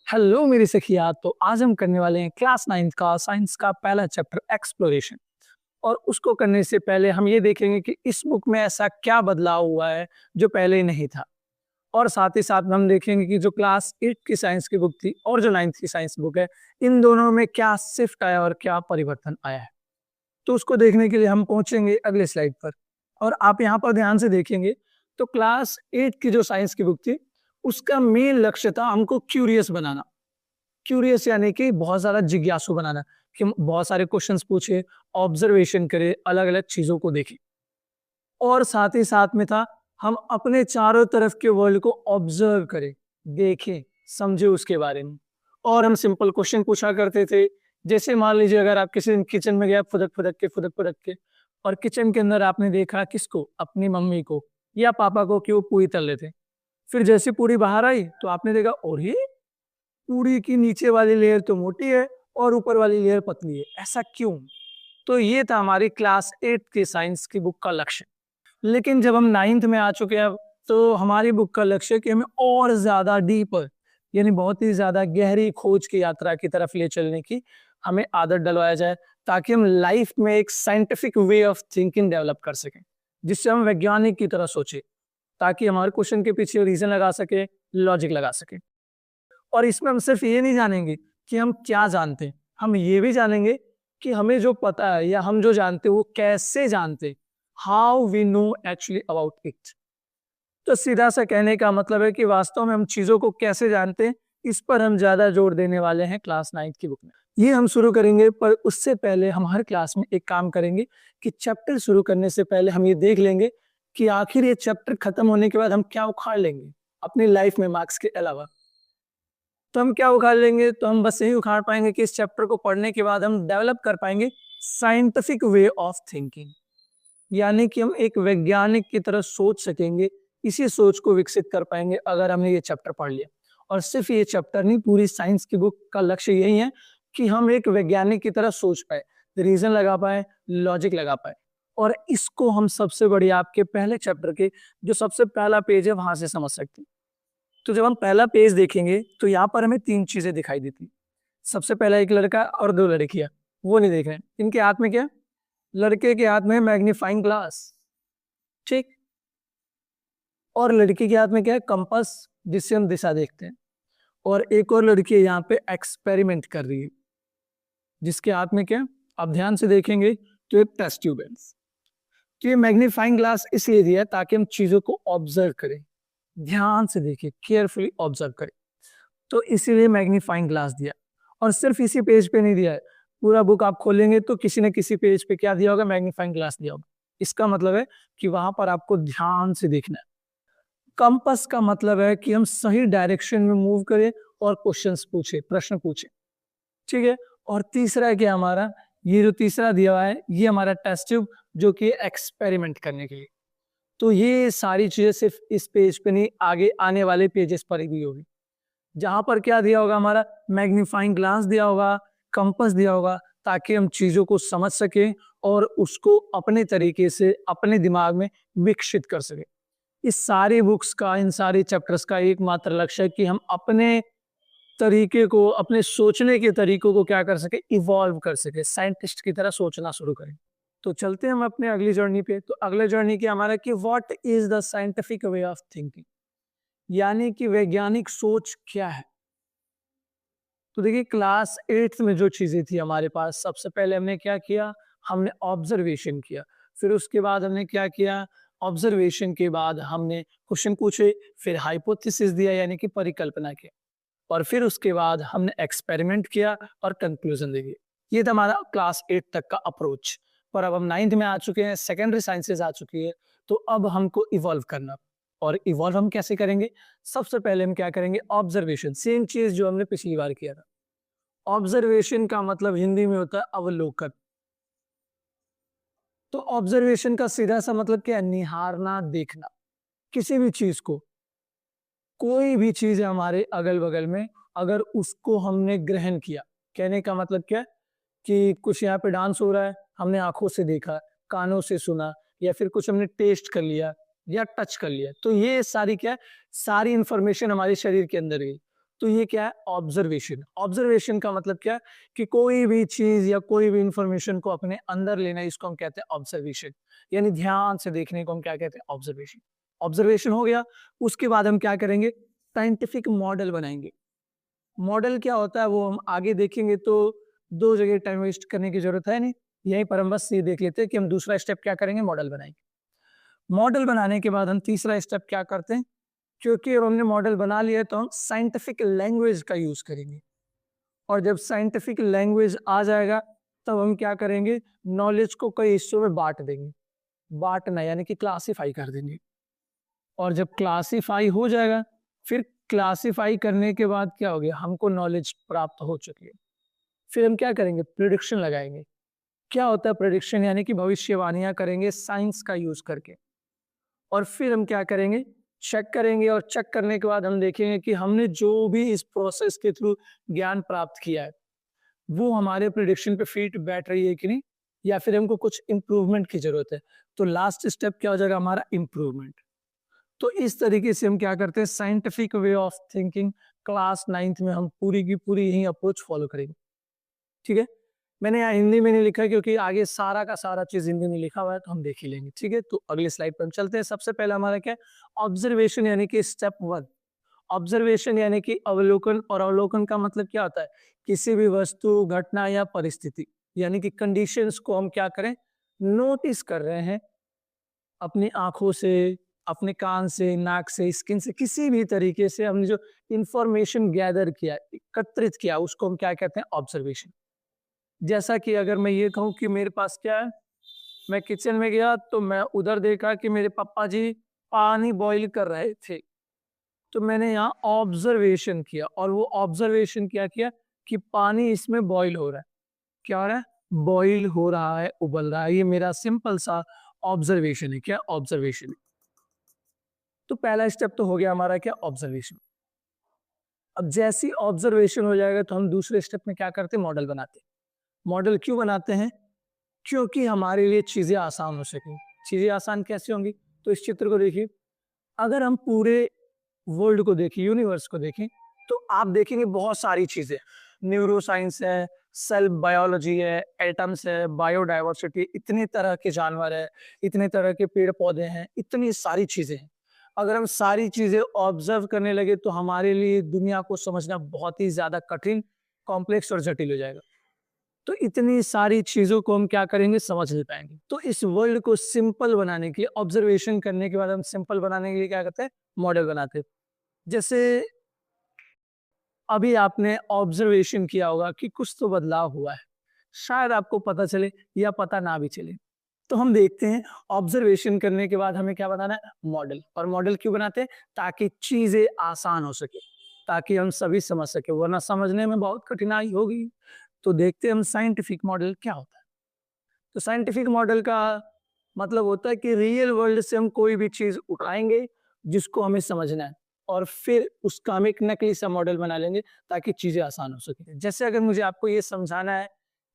Hello मेरी सखिया। तो आज हम करने वाले हैं क्लास 9 का साइंस का पहला चैप्टर एक्सप्लोरेशन। और उसको करने से पहले हम ये देखेंगे कि इस बुक में ऐसा क्या बदलाव हुआ है जो पहले नहीं था। और साथ ही साथ हम देखेंगे कि जो क्लास 8 की साइंस की बुक थी और जो 9th की साइंस बुक है, इन दोनों में क्या शिफ्ट आया और क्या परिवर्तन आया है। तो उसको देखने के लिए हम पहुंचेंगे अगले स्लाइड पर। और आप यहाँ पर ध्यान से देखेंगे तो क्लास 8 की जो साइंस की बुक थी, उसका मेन लक्ष्य था हमको क्यूरियस बनाना। क्यूरियस यानी कि बहुत ज़्यादा जिज्ञासु बनाना, कि हम बहुत सारे क्वेश्चंस पूछे, ऑब्जर्वेशन करें, अलग-अलग चीज़ों को देखें। और साथ ही साथ में था, हम अपने चारों तरफ के वर्ल्ड को ऑब्जर्व करें, देखें, समझें उसके बारे में। और हम सिंपल क्वेश्चन पूछा करते थे, जैसे मान लीजिए अगर आप किसी दिन किचन में गए फुदक-फुदक के और किचन के अंदर आपने देखा किसको? अपनी मम्मी को या पापा को कि वो पूरी तल रहे थे। फिर जैसे पूरी बाहर आई तो आपने देखा, अरे! पूरी की नीचे वाली लेयर तो मोटी है और ऊपर वाली लेयर पतली है, ऐसा क्यों? तो ये था हमारी क्लास 8 की साइंस की बुक का लक्ष्य। लेकिन जब हम 9th में आ चुके हैं अब, तो हमारी बुक का लक्ष्य है कि हमें और ज़्यादा डीपर, यानी बहुत ही ज़्यादा गहरी खोज की यात्रा की तरफ ले चलने की हमें आदत डलवाया जाए, ताकि हम लाइफ में एक scientific way of thinking develop कर सकें, जिससे हम वैज्ञानिक की तरह सोचें, ताकि हमारे क्वेश्चन के पीछे रीज़न लगा सकें, लॉजिक लगा सकें। और इसमें हम सिर्फ ये नहीं जानेंगे कि हम क्या जानते हैं, हम ये भी जानेंगे कि हमें जो पता है या हम जो जानते हैं वो कैसे जानते हैं, how we know actually about it. तो सीधा सा कहने का मतलब है कि वास्तव में हम चीजों को कैसे जानते हैं, इस पर हम ज्यादा जोर देने वाले हैं क्लास 9 की बुक में। ये हम शुरू करेंगे, पर उससे पहले हम हर क्लास में एक काम करेंगे कि चैप्टर शुरू करने से पहले हम ये देख लेंगे कि आखिर ये चैप्टर खत्म होने के बाद हम क्या उखाड़ लेंगे अपनी लाइफ में मार्क्स के अलावा। तो हम क्या उखाड़ लेंगे? तो हम बस यही उखाड़ पाएंगे कि इस चैप्टर को पढ़ने के बाद हम डेवलप कर पाएंगे साइंटिफिक वे ऑफ थिंकिंग, यानी कि हम एक वैज्ञानिक की तरह सोच सकेंगे। इसी सोच को विकसित कर पाएंगे अगर हमने ये चैप्टर पढ़ लिया। और सिर्फ ये चैप्टर नहीं, पूरी साइंस की बुक का लक्ष्य यही है कि हम एक वैज्ञानिक की तरह सोच पाए, रीजन लगा पाए, लॉजिक लगा पाए। और इसको हम सबसे बढ़िया आपके पहले चैप्टर के जो सबसे पहला पेज है वहां से समझ सकते हैं। तो जब हम पहला पेज देखेंगे तो यहाँ पर हमें 3 चीजें दिखाई देती। सबसे पहला एक लड़का और 2 लड़कियां, वो नहीं देख रहे हैं। इनके हाथ में क्या? लड़के के हाथ में मैग्नीफाइंग ग्लास, ठीक। और लड़की के हाथ में क्या है? कंपास, जिससे हम दिशा देखते हैं। और एक और लड़की यहाँ पे एक्सपेरिमेंट कर रही है, जिसके हाथ में क्या? आप ध्यान से देखेंगे तो एक टेस्ट ट्यूब है। तो ये मैग्नीफाइंग ग्लास इसलिए दिया है ताकि हम चीजों को ऑब्जर्व करें, ध्यान से देखिए, केयरफुली ऑब्जर्व करें। तो इसीलिए मैग्नीफाइंग ग्लास दिया। और सिर्फ इसी पेज पे नहीं दिया है, पूरा बुक आप खोलेंगे तो किसी न किसी पेज पे क्या दिया होगा? मैग्नीफाइंग ग्लास दिया होगा। इसका मतलब है कि वहां पर आपको ध्यान से देखना है। कंपास का मतलब है कि हम सही डायरेक्शन में मूव करें और क्वेश्चंस पूछे, प्रश्न पूछे, ठीक है। और तीसरा है कि हमारा ये जो तीसरा दिया हुआ है, ये हमारा टेस्ट ट्यूब, जो कि एक्सपेरिमेंट करने के लिए। तो ये सारी चीजें सिर्फ इस पेज पे नहीं, आगे आने वाले पेजेस पर भी होगी, जहां पर क्या दिया होगा? हमारा मैग्नीफाइंग ग्लास दिया होगा, कंपास दिया होगा, ताकि हम चीजों को समझ सकें और उसको अपने तरीके से अपने दिमाग में विकसित कर सकें। इस सारी बुक्स का, इन सारे चैप्टर्स का एकमात्र लक्ष्य है कि हम अपने तरीके को, अपने सोचने के तरीकों को क्या कर सके? इवॉल्व कर सके, साइंटिस्ट की तरह सोचना शुरू करें। तो चलते हैं हम अपने अगली जर्नी पे। तो अगले जर्नी क्या हमारा कि what is the scientific way of thinking, यानी कि वैज्ञानिक सोच क्या है। तो देखिए, क्लास 8th में जो चीजें थी हमारे पास, सबसे पहले हमने क्या किया? हमने ऑब्जर्वेशन किया। फिर उसके बाद हमने क्या किया? ऑब्जर्वेशन के बाद हमने क्वेश्चन पूछे, फिर हाइपोथेसिस दिया यानी कि परिकल्पना किया, और फिर उसके बाद हमने एक्सपेरिमेंट किया और कंक्लूजन दी। ये था हमारा क्लास 8 तक का अप्रोच। पर अब हम 9th में आ चुके हैं, सेकेंडरी साइंसेज आ चुकी है। तो अब हमको इवॉल्व करना, और इवॉल्व हम कैसे करेंगे? सबसे पहले हम क्या करेंगे? ऑब्जर्वेशन, सेम चीज जो हमने पिछली बार किया था। ऑब्जर्वेशन का मतलब हिंदी में होता है अवलोकन। तो ऑब्जर्वेशन का सीधा सा मतलब क्या है? निहारना, देखना किसी भी चीज को। कोई भी चीज है हमारे अगल बगल में, अगर उसको हमने ग्रहण किया, कहने का मतलब क्या है कि कुछ यहाँ पे डांस हो रहा है, हमने आंखों से देखा, कानों से सुना, या फिर कुछ हमने टेस्ट कर लिया या टच कर लिया, तो ये सारी क्या है? सारी इंफॉर्मेशन हमारे शरीर के अंदर गई। तो ये क्या है? ऑब्जर्वेशन। ऑब्जर्वेशन का मतलब क्या है? कि कोई भी चीज या कोई भी इंफॉर्मेशन को अपने अंदर लेना, इसको हम कहते हैं ऑब्जर्वेशन। यानी ध्यान से देखने को हम क्या कहते हैं? ऑब्जर्वेशन। ऑब्जर्वेशन हो गया, उसके बाद हम क्या करेंगे? साइंटिफिक मॉडल बनाएंगे। मॉडल क्या होता है वो हम आगे देखेंगे, तो दो जगह टाइम वेस्ट करने की जरूरत है नहीं। यहीं पर हम बस ये देख लेते हैं कि हम दूसरा स्टेप क्या करेंगे? मॉडल बनाएंगे। मॉडल बनाने के बाद हम तीसरा स्टेप क्या करते हैं? क्योंकि अब हमने मॉडल बना लिया है, तो हम साइंटिफिक लैंग्वेज का यूज करेंगे। और जब साइंटिफिक लैंग्वेज आ जाएगा, तब हम क्या करेंगे? नॉलेज को कई हिस्सों में बांट देंगे। बांटना यानी कि क्लासिफाई कर देंगे। और जब क्लासिफाई हो जाएगा, फिर क्लासिफाई करने के बाद क्या हो गया? हमको नॉलेज प्राप्त हो चुकी है। फिर हम क्या करेंगे? प्रिडिक्शन लगाएंगे। क्या होता है प्रिडिक्शन? यानी कि भविष्यवाणियां करेंगे साइंस का यूज करके। और फिर हम क्या करेंगे? चेक करेंगे, और चेक करने के बाद हम देखेंगे कि हमने जो भी इस प्रोसेस के थ्रू ज्ञान प्राप्त किया है, वो हमारे प्रिडिक्शन पे फिट बैठ रही है कि नहीं, या फिर हमको कुछ इंप्रूवमेंट की जरूरत है। तो लास्ट स्टेप क्या हो जाएगा? हमारा इंप्रूवमेंट। तो इस तरीके से हम क्या करते हैं? Scientific way of thinking class 9th में हम पूरी की पूरी यही अप्रोच फॉलो करेंगे। ठीक है? मैंने यहाँ हिंदी में नहीं लिखा है, क्योंकि आगे सारा का सारा चीज हिंदी में लिखा हुआ है, तो हम देख ही लेंगे। ठीक है, तो अगले स्लाइड पर हम चलते हैं। सबसे पहला हमारा क्या है? ऑब्जर्वेशन, यानी कि स्टेप 1। ऑब्जर्वेशन यानी कि अवलोकन। और अवलोकन का मतलब क्या होता है? किसी भी वस्तु, घटना या परिस्थिति, यानी कि कंडीशंस को हम क्या करें? नोटिस कर रहे हैं अपनी आंखों से, अपने कान से, नाक से, स्किन से, किसी भी तरीके से हमने जो इंफॉर्मेशन गैदर किया, एकत्रित किया, उसको हम क्या कहते हैं? ऑब्जर्वेशन। जैसा कि अगर मैं ये कहूँ कि मेरे पास क्या है, मैं किचन में गया तो मैं उधर देखा कि मेरे पापा जी पानी बॉईल कर रहे थे, तो मैंने यहाँ ऑब्जर्वेशन किया। और वो ऑब्जर्वेशन क्या किया? कि पानी इसमें बॉईल हो रहा है। क्या हो रहा है? बॉईल हो रहा है, उबल रहा है। ये मेरा सिंपल सा ऑब्जर्वेशन है। क्या? ऑब्जर्वेशन। तो पहला स्टेप तो हो गया हमारा क्या? ऑब्जर्वेशन। अब जैसी ऑब्जर्वेशन हो जाएगा, तो हम दूसरे स्टेप में क्या करते हैं? मॉडल बनाते हैं। मॉडल क्यों बनाते हैं? क्योंकि हमारे लिए चीजें आसान हो सके। चीजें आसान कैसे होंगी? तो इस चित्र को देखिए। अगर हम पूरे वर्ल्ड को देखें, यूनिवर्स को देखें, तो आप देखेंगे बहुत सारी चीजें। न्यूरो साइंस है, सेल बायोलॉजी है, एटम्स है, बायोडाइवर्सिटी, इतने तरह के जानवर है, इतने तरह के पेड़ पौधे हैं, इतनी सारी चीजें हैं। अगर हम सारी चीजें ऑब्जर्व करने लगे, तो हमारे लिए दुनिया को समझना बहुत ही ज्यादा कठिन, कॉम्प्लेक्स और जटिल हो जाएगा। तो इतनी सारी चीजों को हम क्या करेंगे? समझ नहीं पाएंगे। तो इस वर्ल्ड को सिंपल बनाने के लिए, ऑब्जर्वेशन करने के बाद हम सिंपल बनाने के लिए क्या करते हैं? मॉडल बनाते हैं। जैसे अभी आपने ऑब्जर्वेशन किया होगा कि कुछ तो बदलाव हुआ है, शायद आपको पता चले या पता ना भी चले। तो हम देखते हैं, ऑब्जर्वेशन करने के बाद हमें क्या बनाना है? मॉडल। और मॉडल क्यों बनाते हैं? ताकि चीजें आसान हो सके, ताकि हम सभी समझ सके, वरना समझने में बहुत कठिनाई होगी। तो देखते हैं हम साइंटिफिक मॉडल क्या होता है। तो साइंटिफिक मॉडल का मतलब होता है कि रियल वर्ल्ड से हम कोई भी चीज उठाएंगे जिसको हमें समझना है, और फिर उसका हम एक नकली सा मॉडल बना लेंगे, ताकि चीजें आसान हो सके। जैसे अगर मुझे आपको ये समझाना है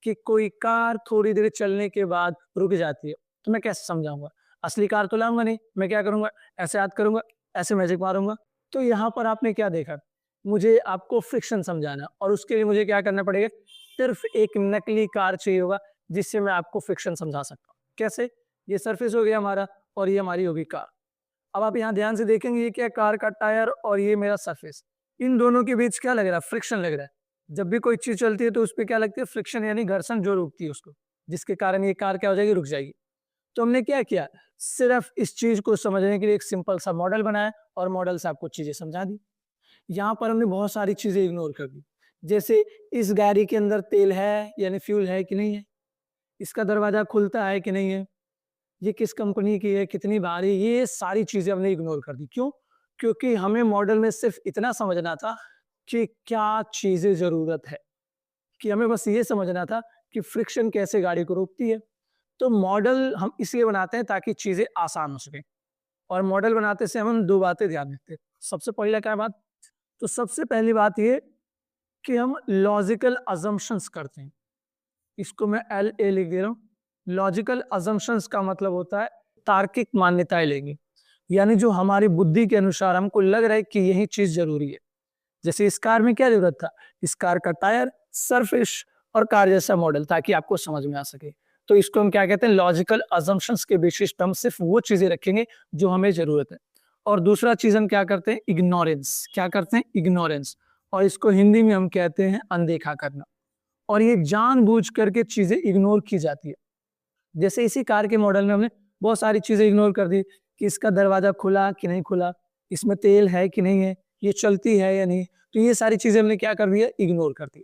कि कोई कार थोड़ी देर चलने के बाद रुक जाती है, तो मैं कैसे समझाऊंगा? असली कार तो लाऊंगा नहीं, मैं क्या करूंगा? ऐसे हाथ करूंगा, ऐसे मैजिक मारूंगा। तो यहाँ पर आपने क्या देखा? मुझे आपको फ्रिक्शन समझाना, और उसके लिए मुझे क्या करना पड़ेगा? सिर्फ एक नकली कार चाहिए होगा, जिससे मैं आपको फ्रिक्शन समझा सकता हूँ। कैसे? ये सरफेस हो गया हमारा, और ये हमारी होगी कार। अब आप यहाँ ध्यान से देखेंगे, ये क्या है? कार का टायर, और ये मेरा सरफेस। इन दोनों के बीच क्या लग रहा है? फ्रिक्शन लग रहा है। जब भी कोई चीज चलती है, तो उस पर क्या लगती है? फ्रिक्शन, यानी घर्षण जो रोकती है उसको, जिसके कारण ये कार क्या हो जाएगी? रुक जाएगी। तो हमने क्या किया? सिर्फ इस चीज को समझने के लिए एक सिंपल सा मॉडल बनाया, और मॉडल से आपको चीजें समझा दी। यहाँ पर हमने बहुत सारी चीजें इग्नोर कर दी। जैसे इस गाड़ी के अंदर तेल है यानी फ्यूल है कि नहीं है, इसका दरवाजा खुलता है कि नहीं है, ये किस कंपनी की है, कितनी भारी, ये सारी चीजें हमने इग्नोर कर दी। क्यों? क्योंकि हमें मॉडल में सिर्फ इतना समझना था कि क्या चीजें जरूरत है, कि हमें बस ये समझना था कि फ्रिक्शन कैसे गाड़ी को रोकती है। तो मॉडल हम इसलिए बनाते हैं ताकि चीजें आसान हो सके। और मॉडल बनाते से हम दो बातें ध्यान रखते हैं। सबसे पहले क्या बात? तो सबसे पहली बात ये कि हम लॉजिकल अजम्पशंस करते हैं। इसको मैं LA लिख दे रहा हूँ। लॉजिकल अजम्पशंस का मतलब होता है तार्किक मान्यताएं लेंगे, यानी जो हमारी बुद्धि के अनुसार हमको लग रहा है कि यही चीज जरूरी है, जैसे इस कार में क्या जरूरत था, इस कार का टायर, सरफेस और कार जैसा मॉडल, ताकि आपको समझ में आ सके। तो इसको हम क्या कहते हैं, लॉजिकल अजम्पशंस के बेसिस पे हम सिर्फ वो चीजें रखेंगे जो हमें जरूरत है। और दूसरा चीज हम क्या करते हैं, इग्नोरेंस। क्या करते हैं, इग्नोरेंस। और इसको हिंदी में हम कहते हैं अनदेखा करना। और ये जानबूझ करके चीजें इग्नोर की जाती है। जैसे इसी कार के मॉडल में हमने बहुत सारी चीजें इग्नोर कर दी कि इसका दरवाजा खुला कि नहीं खुला, इसमें तेल है कि नहीं है, ये चलती है या नहीं। तो ये सारी चीजें हमने क्या कर दिया, इग्नोर कर दिया।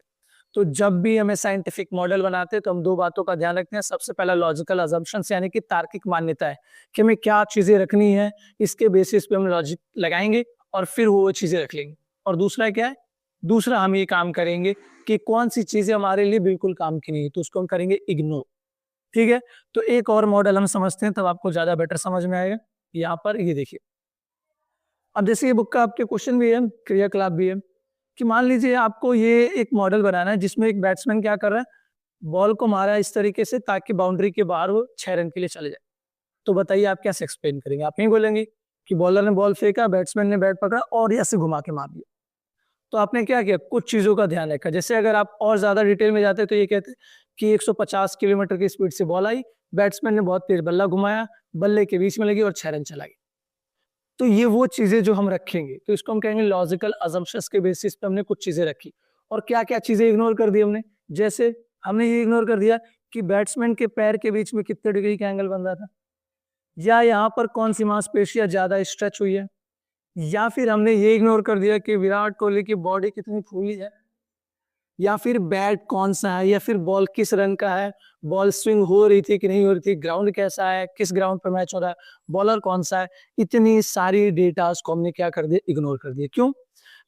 तो जब भी हमें साइंटिफिक मॉडल बनाते हैं तो हम दो बातों का ध्यान रखते हैं। सबसे पहला लॉजिकल अजम्पशंस यानी कि तार्किक मान्यता है कि हमें क्या चीजें रखनी है, इसके बेसिस पे हम लॉजिक लगाएंगे और फिर वो चीजें रख लेंगे। और दूसरा क्या है, दूसरा हम ये काम करेंगे कि कौन सी चीजें हमारे लिए बिल्कुल काम की नहीं है, तो उसको हम करेंगे इग्नोर। ठीक है, तो एक और मॉडल हम समझते हैं, तब आपको ज्यादा बेटर समझ में आएगा। यहाँ पर ये देखिए, अब जैसे ये बुक का आपके क्वेश्चन भी है, क्रियाकलाप भी है, कि मान लीजिए आपको ये एक मॉडल बनाना है जिसमें एक बैट्समैन क्या कर रहा है, बॉल को मारा इस तरीके से ताकि बाउंड्री के बाहर वो 6 रन के लिए चले जाए। तो बताइए आप कैसे एक्सप्लेन करेंगे, आप यही बोलेंगे कि बॉलर ने बॉल फेंका, बैट्समैन ने बैट पकड़ा और ऐसे घुमा के मार दिया। तो आपने क्या किया, कुछ चीजों का ध्यान रखा। जैसे अगर आप और ज्यादा डिटेल में जाते तो ये कहते कि 150 किलोमीटर की स्पीड से बॉल आई, बैट्समैन ने बहुत तेज बल्ला घुमाया, बल्ले के बीच में लगी और 6 रन चला गया। तो ये वो चीजें जो हम रखेंगे, तो इसको हम कहेंगे लॉजिकल अजम्पशंस के बेसिस पे हमने कुछ चीजें रखी। और क्या क्या चीजें इग्नोर कर दी हमने, जैसे हमने ये इग्नोर कर दिया कि बैट्समैन के पैर के बीच में कितने डिग्री का एंगल बन रहा था, या यहाँ पर कौन सी मांसपेशियां ज्यादा स्ट्रेच हुई है, या फिर हमने ये इग्नोर कर दिया कि विराट कोहली की बॉडी कितनी फूली है, या फिर बैट कौन सा है, या फिर बॉल किस रंग का है, बॉल स्विंग हो रही थी कि नहीं हो रही थी, ग्राउंड कैसा है, किस ग्राउंड पर मैच हो रहा है, बॉलर कौन सा है। इतनी सारी डेटास को हमने क्या कर दिया, इग्नोर कर दिया। क्यों?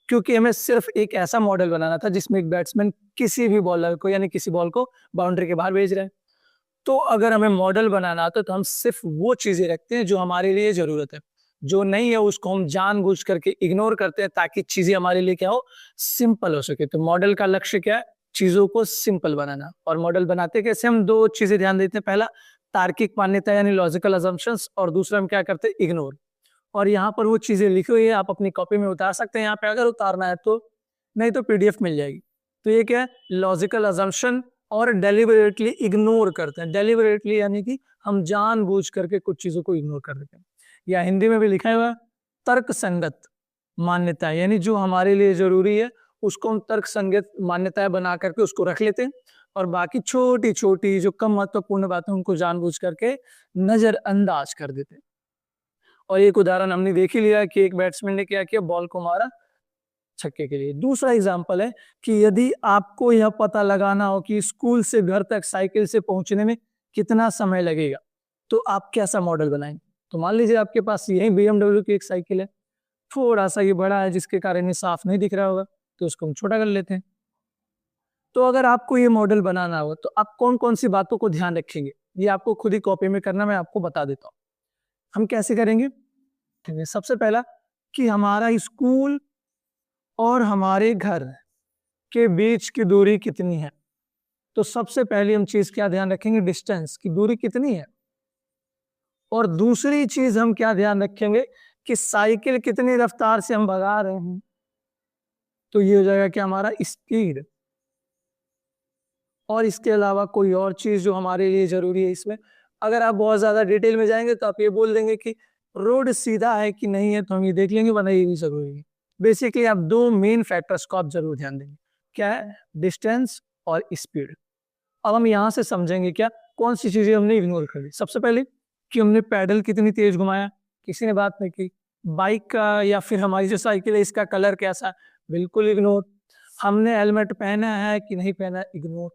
क्योंकि हमें सिर्फ एक ऐसा मॉडल बनाना था जिसमें एक बैट्समैन किसी भी बॉलर को यानी किसी बॉल को बाउंड्री के बाहर भेज रहे हैं। तो अगर हमें मॉडल बनाना आता तो हम सिर्फ वो चीजें रखते हैं जो हमारे लिए जरूरत है, जो नहीं है उसको हम जानबूझ करके इग्नोर करते हैं ताकि चीजें हमारे लिए क्या हो, सिंपल हो सके। तो मॉडल का लक्ष्य क्या है, चीजों को सिंपल बनाना। और मॉडल बनाते कैसे, हम दो चीजें ध्यान देते हैं, पहला तार्किक मान्यता यानी लॉजिकल अजम्पशंस, और दूसरा हम क्या करते हैं, इग्नोर। और यहाँ पर वो चीजें लिखी हुई है, आप अपनी कॉपी में उतार सकते हैं यहाँ पे अगर उतारना है तो, नहीं तो पीडीएफ मिल जाएगी। तो ये क्या है, लॉजिकल अजम्पशन और डेलिबरेटली इग्नोर करते हैं। डेलिबरेटली यानी कि हम जानबूझ करके कुछ चीजों को इग्नोर कर देते हैं। या हिंदी में भी लिखा हुआ है तर्क संगत मान्यता, यानी जो हमारे लिए जरूरी है उसको हम तर्क संगत मान्यताएं बना करके उसको रख लेते हैं, और बाकी छोटी छोटी जो कम महत्वपूर्ण बातें उनको जानबूझ करके नजरअंदाज कर देते हैं। और एक उदाहरण हमने देख ही लिया कि एक बैट्समैन ने क्या किया, बॉल को मारा छक्के के लिए। दूसरा एग्जांपल है कि यदि आपको यह पता लगाना हो कि स्कूल से घर तक साइकिल से पहुंचने में कितना समय लगेगा, तो आप कैसा मॉडल बनाएंगे। तो मान लीजिए आपके पास यही BMW की एक साइकिल है, थोड़ा सा ये बड़ा है जिसके कारण ये साफ नहीं दिख रहा होगा, तो उसको हम छोटा कर लेते हैं। तो अगर आपको ये मॉडल बनाना हो तो आप कौन कौन सी बातों को ध्यान रखेंगे, ये आपको खुद ही कॉपी में करना, मैं आपको बता देता हूँ हम कैसे करेंगे। ठीक है, सबसे पहला कि हमारा स्कूल और हमारे घर के बीच की दूरी कितनी है। तो सबसे पहली हम चीज क्या ध्यान रखेंगे, डिस्टेंस की दूरी कितनी है। और दूसरी चीज हम क्या ध्यान रखेंगे कि साइकिल कितनी रफ्तार से हम भगा रहे हैं। तो ये हो जाएगा कि हमारा स्पीड। और इसके अलावा कोई और चीज जो हमारे लिए जरूरी है इसमें, अगर आप बहुत ज्यादा डिटेल में जाएंगे तो आप ये बोल देंगे कि रोड सीधा है कि नहीं है, तो हम ये देख लेंगे, वरना ये भी जरूरी है। बेसिकली आप दो मेन फैक्टर्स को आप जरूर ध्यान देंगे, क्या है, डिस्टेंस और स्पीड। अब हम यहाँ से समझेंगे क्या कौन सी चीजें हमने इग्नोर कर दी। सबसे पहले कि हमने पैडल कितनी तेज घुमाया, किसी ने बात नहीं की। बाइक का या फिर हमारी जो साइकिल है इसका कलर कैसा, बिल्कुल इग्नोर। हमने हेलमेट पहना है कि नहीं पहना, इग्नोर।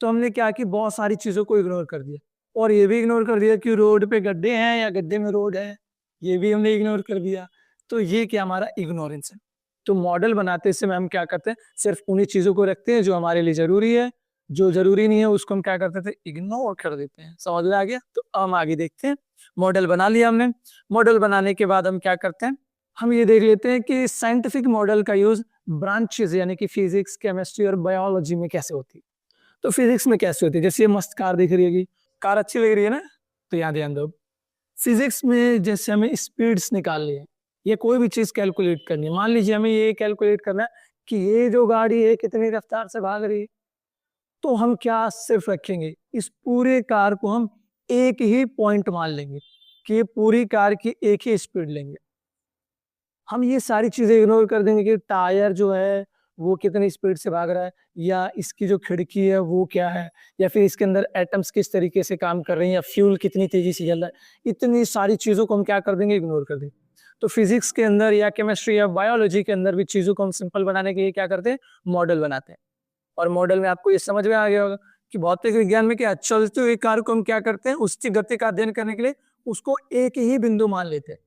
तो हमने क्या कि बहुत सारी चीजों को इग्नोर कर दिया। और ये भी इग्नोर कर दिया कि रोड पे गड्ढे हैं या गड्ढे में रोड है, ये भी हमने इग्नोर कर दिया। तो ये क्या हमारा इग्नोरेंस है। तो मॉडल बनाते समय हम क्या करते हैं, सिर्फ उन्हीं चीजों को रखते हैं जो हमारे लिए जरूरी है, जो जरूरी नहीं है उसको हम क्या करते थे, इग्नोर कर देते हैं। समझ में आ गया। तो हम आगे देखते हैं। मॉडल बना लिया हमने। मॉडल बनाने के बाद हम क्या करते हैं, हम ये देख लेते हैं कि साइंटिफिक मॉडल का यूज ब्रांचेस यानी कि फिजिक्स, केमिस्ट्री और बायोलॉजी में कैसे होती है। तो फिजिक्स में कैसे होती है, जैसे ये मस्त कार दिख रही है, कार अच्छी लग रही है ना, तो यहाँ ध्यान दो। फिजिक्स में जैसे हमें स्पीड्स निकालनी है, या कोई भी चीज कैलकुलेट करनी है, मान लीजिए हमें ये कैलकुलेट करना है कि ये जो गाड़ी है कितनी रफ्तार से भाग रही है, तो हम क्या सिर्फ रखेंगे, इस पूरे कार को हम एक ही पॉइंट मान लेंगे कि ये पूरी कार की एक ही स्पीड लेंगे। हम ये सारी चीजें इग्नोर कर देंगे कि टायर जो है वो कितनी स्पीड से भाग रहा है, या इसकी जो खिड़की है वो क्या है, या फिर इसके अंदर एटम्स किस तरीके से काम कर रहे हैं, या फ्यूल कितनी तेजी से जल रहा है। इतनी सारी चीजों को हम क्या कर देंगे, इग्नोर कर देंगे। तो फिजिक्स के अंदर या केमिस्ट्री या बायोलॉजी के अंदर भी चीजों को हम सिंपल बनाने के लिए क्या करते हैं, मॉडल बनाते हैं। और मॉडल में आपको ये समझ में आ गया होगा कि भौतिक विज्ञान में क्या चलते हुए कार को हम क्या करते हैं, उसकी गति का अध्ययन करने के लिए उसको एक ही बिंदु मान लेते हैं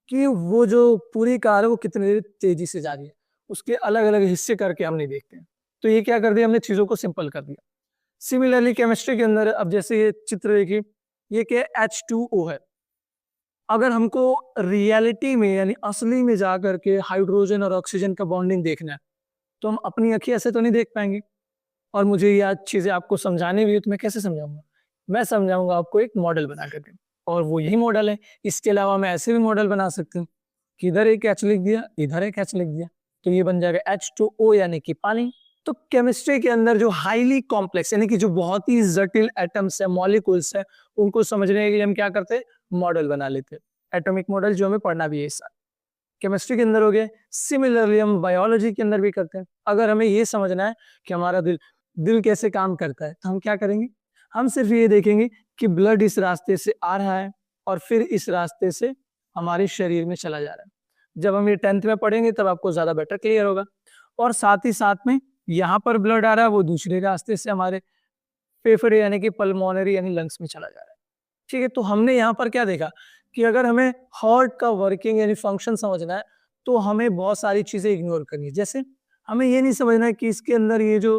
कि वो जो पूरी कार है वो कितनी तेजी से जा रही है, उसके अलग अलग हिस्से करके हम नहीं देखते हैं। तो ये क्या कर दिया हमने, चीजों को सिंपल कर दिया। सिमिलरली केमिस्ट्री के अंदर अब जैसे ये चित्र देखिए, ये क्या है, H2O है। अगर हमको रियलिटी में यानी असली में जा करके हाइड्रोजन और ऑक्सीजन का बॉन्डिंग देखना है, तो हम अपनी आंखें ऐसे तो नहीं देख पाएंगे, और मुझे ये चीजें आपको समझानी भी है तो मैं कैसे समझाऊंगा, मैं समझाऊंगा आपको एक मॉडल बना करके, और वो यही मॉडल है। इसके अलावा मैं ऐसे भी मॉडल बना सकती हूँ कि इधर एक H लिख दिया, इधर एक H लिख दिया, तो ये बन जाएगा H2O यानी कि पानी। तो केमिस्ट्री के अंदर जो हाईली कॉम्प्लेक्स यानी कि जो बहुत ही जटिल एटम्स है, मॉलिक्यूल्स है, उनको समझने के लिए हम क्या करते हैं, मॉडल बना लेते हैं। एटॉमिक मॉडल जो हमें पढ़ना भी है इस साल केमिस्ट्री के अंदर हो गया। सिमिलरली हम बायोलॉजी के अंदर भी करते हैं। अगर हमें ये समझना है कि हमारा दिल दिल कैसे काम करता है, तो हम क्या करेंगे, हम सिर्फ ये देखेंगे कि ब्लड इस रास्ते से आ रहा है और फिर इस रास्ते से हमारे शरीर में चला जा रहा है। जब हम ये 10th में पढ़ेंगे तब आपको ज्यादा बेटर क्लियर होगा। और साथ ही साथ में यहाँ पर ब्लड आ रहा है, वो दूसरे रास्ते से हमारे फेफड़े यानी कि पल्मोनरी यानी लंग्स में चला जा रहा है। ठीक है, तो हमने यहाँ पर क्या देखा कि अगर हमें हार्ट का वर्किंग यानी फंक्शन समझना है, तो हमें बहुत सारी चीजें इग्नोर करनी है। जैसे हमें ये नहीं समझना है कि इसके अंदर ये जो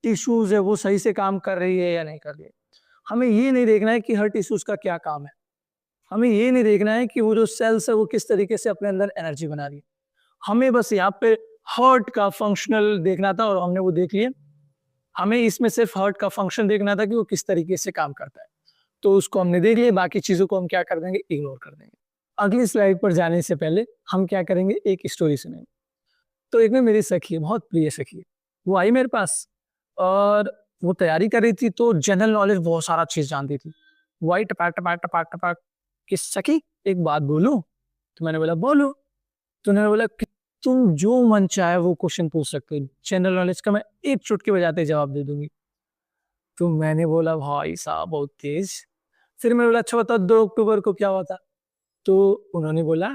टिश्यूज है वो सही से काम कर रही है या नहीं कर रही है। हमें ये नहीं देखना है कि हर टिश्यूज का क्या काम है। हमें ये नहीं देखना है कि वो जो सेल्स है वो किस तरीके से अपने अंदर एनर्जी बना रही है। हमें बस यहाँ पे हार्ट का फंक्शनल देखना था और हमने वो देख लिया। हमें इसमें सिर्फ हार्ट का फंक्शन देखना था कि वो किस तरीके से काम करता है, तो उसको हमने देख लिया। बाकी चीजों को हम क्या कर देंगे, इग्नोर कर देंगे। अगली स्लाइड पर जाने से पहले हम क्या करेंगे, एक स्टोरी सुनेंगे। तो एक में मेरी सखी है, बहुत प्रिय सखी है, वो आई मेरे पास और वो तैयारी कर रही थी, तो जनरल नॉलेज बहुत सारा चीज जानती थी। वो आई टपाक टपाक टपाक टपाक कि सखी एक बात बोलो। तो मैंने बोला बोलो। तो उन्होंने बोला कि तुम जो मन चाहे वो क्वेश्चन पूछ सकते हो, जनरल नॉलेज का मैं एक चुटकी बजाते जवाब दे दूंगी। तो मैंने बोला भाई साहब बहुत तेज। फिर मैंने बोला अच्छा बताओ 2 अक्टूबर को क्या हुआ था। तो उन्होंने बोला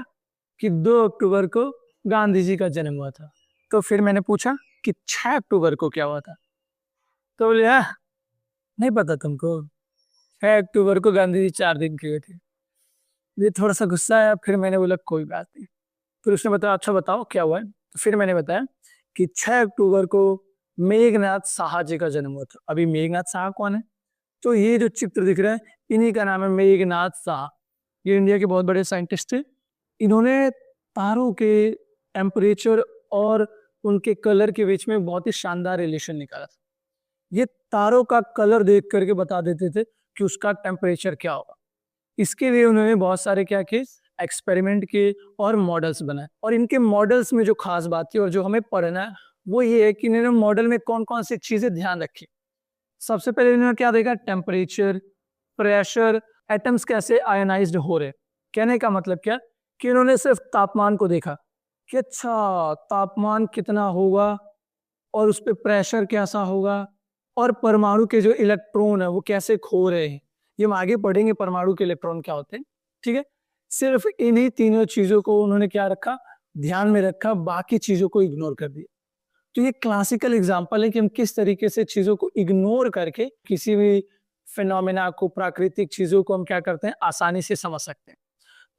कि 2 अक्टूबर को गांधी जी का जन्म हुआ था। तो फिर मैंने पूछा कि 6 अक्टूबर को क्या हुआ था। तो बोले नहीं पता तुमको, 6 अक्टूबर को गांधी जी 4 दिन के हुए थे। ये थोड़ा सा गुस्सा आया, फिर मैंने बोला कोई बात नहीं। फिर उसने बताया अच्छा बताओ क्या हुआ है। तो फिर मैंने बताया कि 6 अक्टूबर को मेघनाथ साहा जी का जन्म हुआ था। अभी मेघनाथ साहा कौन है, तो ये जो चित्र दिख रहा है इन्हीं का नाम है मेघनाथ साहा। ये इंडिया के बहुत बड़े साइंटिस्ट थे। इन्होंने तारों के टेम्परेचर और उनके कलर के बीच में बहुत ही शानदार रिलेशन निकाला था। ये तारों का कलर देख करके बता देते थे कि उसका टेम्परेचर क्या होगा। इसके लिए उन्होंने बहुत सारे क्या किए, एक्सपेरिमेंट किए और मॉडल्स बनाए। और इनके मॉडल्स में जो खास बात थी और जो हमें पढ़ना है वो ये है कि इन्होंने मॉडल में कौन कौन सी चीजें ध्यान रखी। सबसे पहले इन्होंने क्या देखा, टेम्परेचर, प्रेशर, एटम्स कैसे आयनाइज्ड हो रहे। कहने का मतलब क्या कि इन्होंने सिर्फ तापमान को देखा कि अच्छा तापमान कितना होगा और उस पर प्रेशर कैसा होगा, और परमाणु के जो इलेक्ट्रॉन है वो कैसे खो रहे हैं। ये हम आगे पढ़ेंगे परमाणु के इलेक्ट्रॉन क्या होते हैं। ठीक है, सिर्फ इन्हीं तीनों चीजों को उन्होंने क्या रखा, ध्यान में रखा, बाकी चीजों को इग्नोर कर दिया। तो ये क्लासिकल एग्जांपल है कि हम किस तरीके से चीजों को इग्नोर करके किसी भी फिनोमेना को, प्राकृतिक चीजों को हम क्या करते हैं, आसानी से समझ सकते हैं।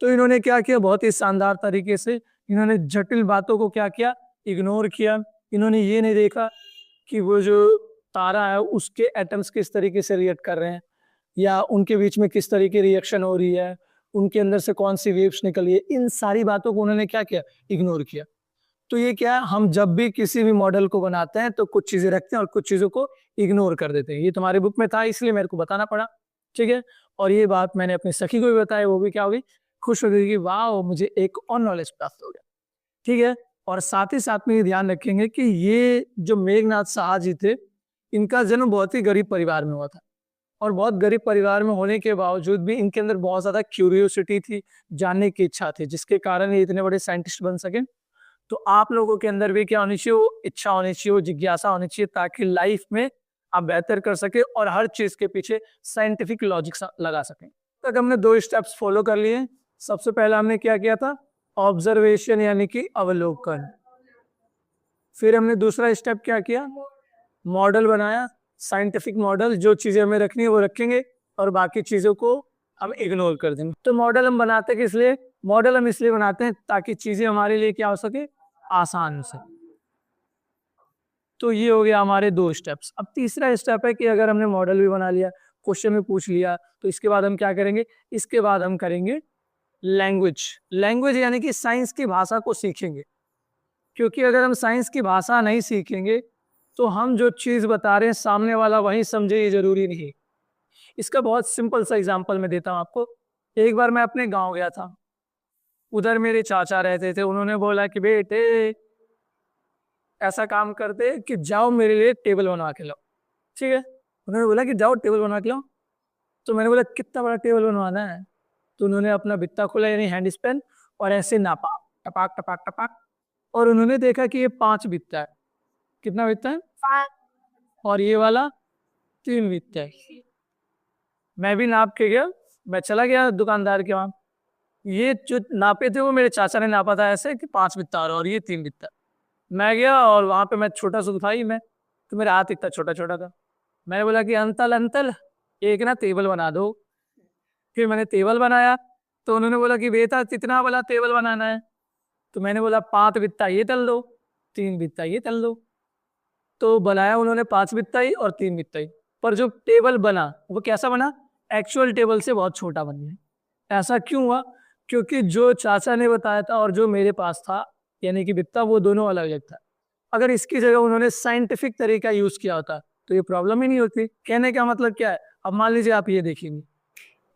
तो इन्होंने क्या किया, बहुत ही शानदार तरीके से इन्होंने जटिल बातों को क्या किया, इग्नोर किया। इन्होंने ये नहीं देखा कि वो जो तारा है उसके एटम्स किस तरीके से रिएक्ट कर रहे हैं, या उनके बीच में किस तरीके रिएक्शन हो रही है, उनके अंदर से कौन सी वेव्स निकली है। इन सारी बातों को उन्होंने क्या किया, इग्नोर किया। तो ये क्या, हम जब भी किसी भी मॉडल को बनाते हैं तो कुछ चीजें रखते हैं और कुछ चीजों को इग्नोर कर देते हैं। ये तुम्हारी बुक में था इसलिए मेरे को बताना पड़ा। ठीक है, और ये बात मैंने अपनी सखी को भी बताई, वो भी क्या होगी, खुश हो गई कि वाह मुझे एक और नॉलेज प्राप्त हो गया। ठीक है, और साथ ही साथ में ये ध्यान रखेंगे कि ये जो मेघनाथ साहा जी थे, इनका जन्म बहुत ही गरीब परिवार में हुआ था और बहुत गरीब परिवार में होने के बावजूद भी इनके अंदर बहुत ज़्यादा क्यूरियोसिटी थी, जानने की इच्छा थी, जिसके कारण ये इतने बड़े साइंटिस्ट बन सके। तो आप लोगों के अंदर भी क्या होनी चाहिए, वो इच्छा होनी चाहिए, वो जिज्ञासा होनी चाहिए, ताकि लाइफ में आप बेहतर कर सके और हर चीज़ के पीछे साइंटिफिक लॉजिक लगा सकें। तक हमने 2 स्टेप्स फॉलो कर लिए। सबसे पहला हमने क्या किया था, ऑब्जर्वेशन यानी कि अवलोकन। फिर हमने दूसरा स्टेप क्या किया, मॉडल बनाया, साइंटिफिक मॉडल, जो चीज़ें हमें रखनी है वो रखेंगे और बाकी चीज़ों को हम इग्नोर कर देंगे। तो मॉडल हम बनाते किस लिए, मॉडल हम इसलिए बनाते हैं ताकि चीज़ें हमारे लिए क्या हो सके, आसान हो सके। तो ये हो गया हमारे 2 स्टेप्स। अब तीसरा स्टेप है कि अगर हमने मॉडल भी बना लिया, क्वेश्चन भी पूछ लिया, तो इसके बाद हम क्या करेंगे, इसके बाद हम करेंगे लैंग्वेज। लैंग्वेज यानी कि साइंस की भाषा को सीखेंगे, क्योंकि अगर हम साइंस की भाषा नहीं सीखेंगे तो हम जो चीज़ बता रहे हैं सामने वाला वही समझे, ये जरूरी नहीं। इसका बहुत सिंपल सा एग्जांपल मैं देता हूँ आपको। एक बार मैं अपने गांव गया था, उधर मेरे चाचा रहते थे। उन्होंने बोला कि बेटे ऐसा काम करते कि जाओ मेरे लिए टेबल बनवा के लाओ। ठीक है, उन्होंने बोला कि जाओ टेबल बनवा के लाओ। तो मैंने बोला कितना बड़ा टेबल बनवाना है। तो उन्होंने अपना बित्ता खोला यानी हैंड स्पेन और ऐसे नापा, टपाक टपाक टपाक, और उन्होंने देखा कि ये 5 बित्ता है। कितना बित्ता है, 5। और ये वाला 3 बित्ता है। मैं भी नाप के गया, मैं चला गया दुकानदार के वहां। ये जो नापे थे वो मेरे चाचा ने नापा था ऐसे कि 5 बित्ता और ये 3 बित्ता। मैं गया और वहां पे मैं छोटा सा था ही मैं, तो मेरा हाथ इतना छोटा छोटा था। मैंने बोला कि अंतल अंतल एक ना टेबल बना दो। फिर मैंने टेबल बनाया, तो उन्होंने बोला कि बेटा कितना वाला टेबल बनाना है। तो मैंने बोला 5 बित्ता ये तल दो, 3 बित्ता ये तल दो। तो बनाया उन्होंने 5 बित्ता ही और 3 बित्ता ही, पर जो टेबल बना वो कैसा बना, एक्चुअल टेबल से बहुत छोटा बन गया। ऐसा क्यों हुआ, क्योंकि जो चाचा ने बताया था और जो मेरे पास था यानी कि बित्ता, वो दोनों अलग अलग था। अगर इसकी जगह उन्होंने साइंटिफिक तरीका यूज किया होता तो ये प्रॉब्लम ही नहीं होती। कहने का मतलब क्या है, अब मान लीजिए आप ये देखेंगे,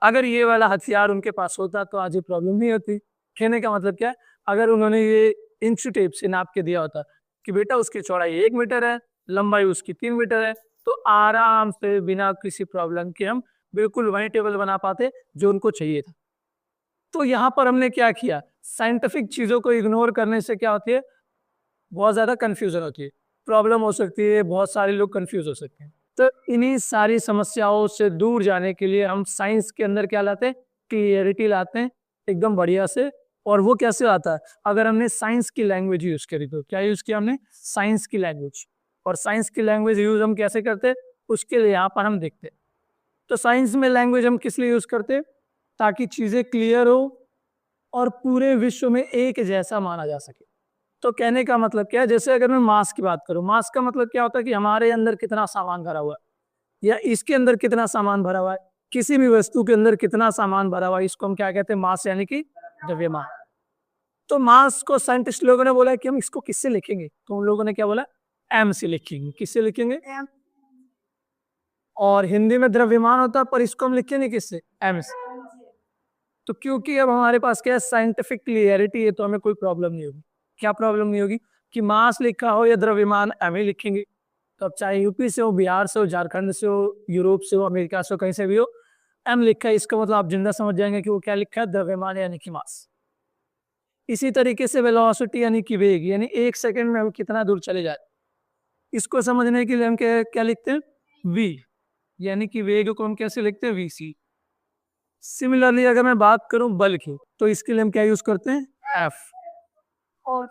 अगर ये वाला हथियार उनके पास होता तो आज ये प्रॉब्लम नहीं होती। कहने का मतलब क्या है, अगर उन्होंने ये इंच टेप से नाप के दिया होता कि बेटा उसकी चौड़ाई 1 मीटर है, लंबाई उसकी 3 मीटर है, तो आराम से बिना किसी प्रॉब्लम के हम बिल्कुल वही टेबल बना पाते जो उनको चाहिए था। तो यहाँ पर हमने क्या किया, साइंटिफिक चीजों को इग्नोर करने से क्या होती है, बहुत ज्यादा कंफ्यूजन होती है, प्रॉब्लम हो सकती है, बहुत सारे लोग कंफ्यूज हो सकते हैं। तो इन्हीं सारी समस्याओं से दूर जाने के लिए हम साइंस के अंदर क्या लाते हैं, क्लियरिटी लाते हैं एकदम बढ़िया से। और वो कैसे आता है, अगर हमने साइंस की लैंग्वेज यूज करी। तो क्या यूज किया हमने, साइंस की लैंग्वेज। और साइंस की लैंग्वेज यूज हम कैसे करते हैं, उसके लिए यहाँ पर हम देखते हैं। तो साइंस में लैंग्वेज हम किस लिए यूज करते हैं, ताकि चीजें क्लियर हो और पूरे विश्व में एक जैसा माना जा सके। तो कहने का मतलब क्या है, जैसे अगर मैं मास की बात करूं, मास का मतलब क्या होता है कि हमारे अंदर कितना सामान भरा हुआ है या इसके अंदर कितना सामान भरा हुआ है, किसी भी वस्तु के अंदर कितना सामान भरा हुआ है, इसको हम क्या कहते हैं, मास यानी कि द्रव्यमान। तो मास को साइंटिस्ट लोगों ने बोला कि हम इसको किससे लिखेंगे, तो उन लोगों ने क्या बोला, एम से लिखेंगे। किससे लिखेंगे, एम। और हिंदी में द्रव्यमान होता है, पर इसको हम लिखेंगे किससे, एम से। तो क्योंकि अब हमारे पास क्या है, साइंटिफिक क्लियरिटी है, तो हमें कोई प्रॉब्लम नहीं होगी। क्या प्रॉब्लम नहीं होगी कि मास लिखा हो या द्रव्यमान, एम ही लिखेंगे। तो अब चाहे यूपी से हो, बिहार से हो, झारखंड से हो, यूरोप से हो, अमेरिका से हो, कहीं से भी हो, एम लिखा है, इसका मतलब आप जिंदा समझ जाएंगे कि वो क्या लिखा है, द्रव्यमान यानी कि मास। इसी तरीके से वेलोसिटी यानी कि वेग, यानी 1 सेकंड में हम कितना दूर चले जाए, इसको समझने के लिए हम क्या क्या लिखते हैं, v, यानी कि वेग को हम कैसे लिखते हैं, vc। सिमिलरली अगर मैं बात करूं बल की, तो इसके लिए हम क्या यूज करते हैं, F। और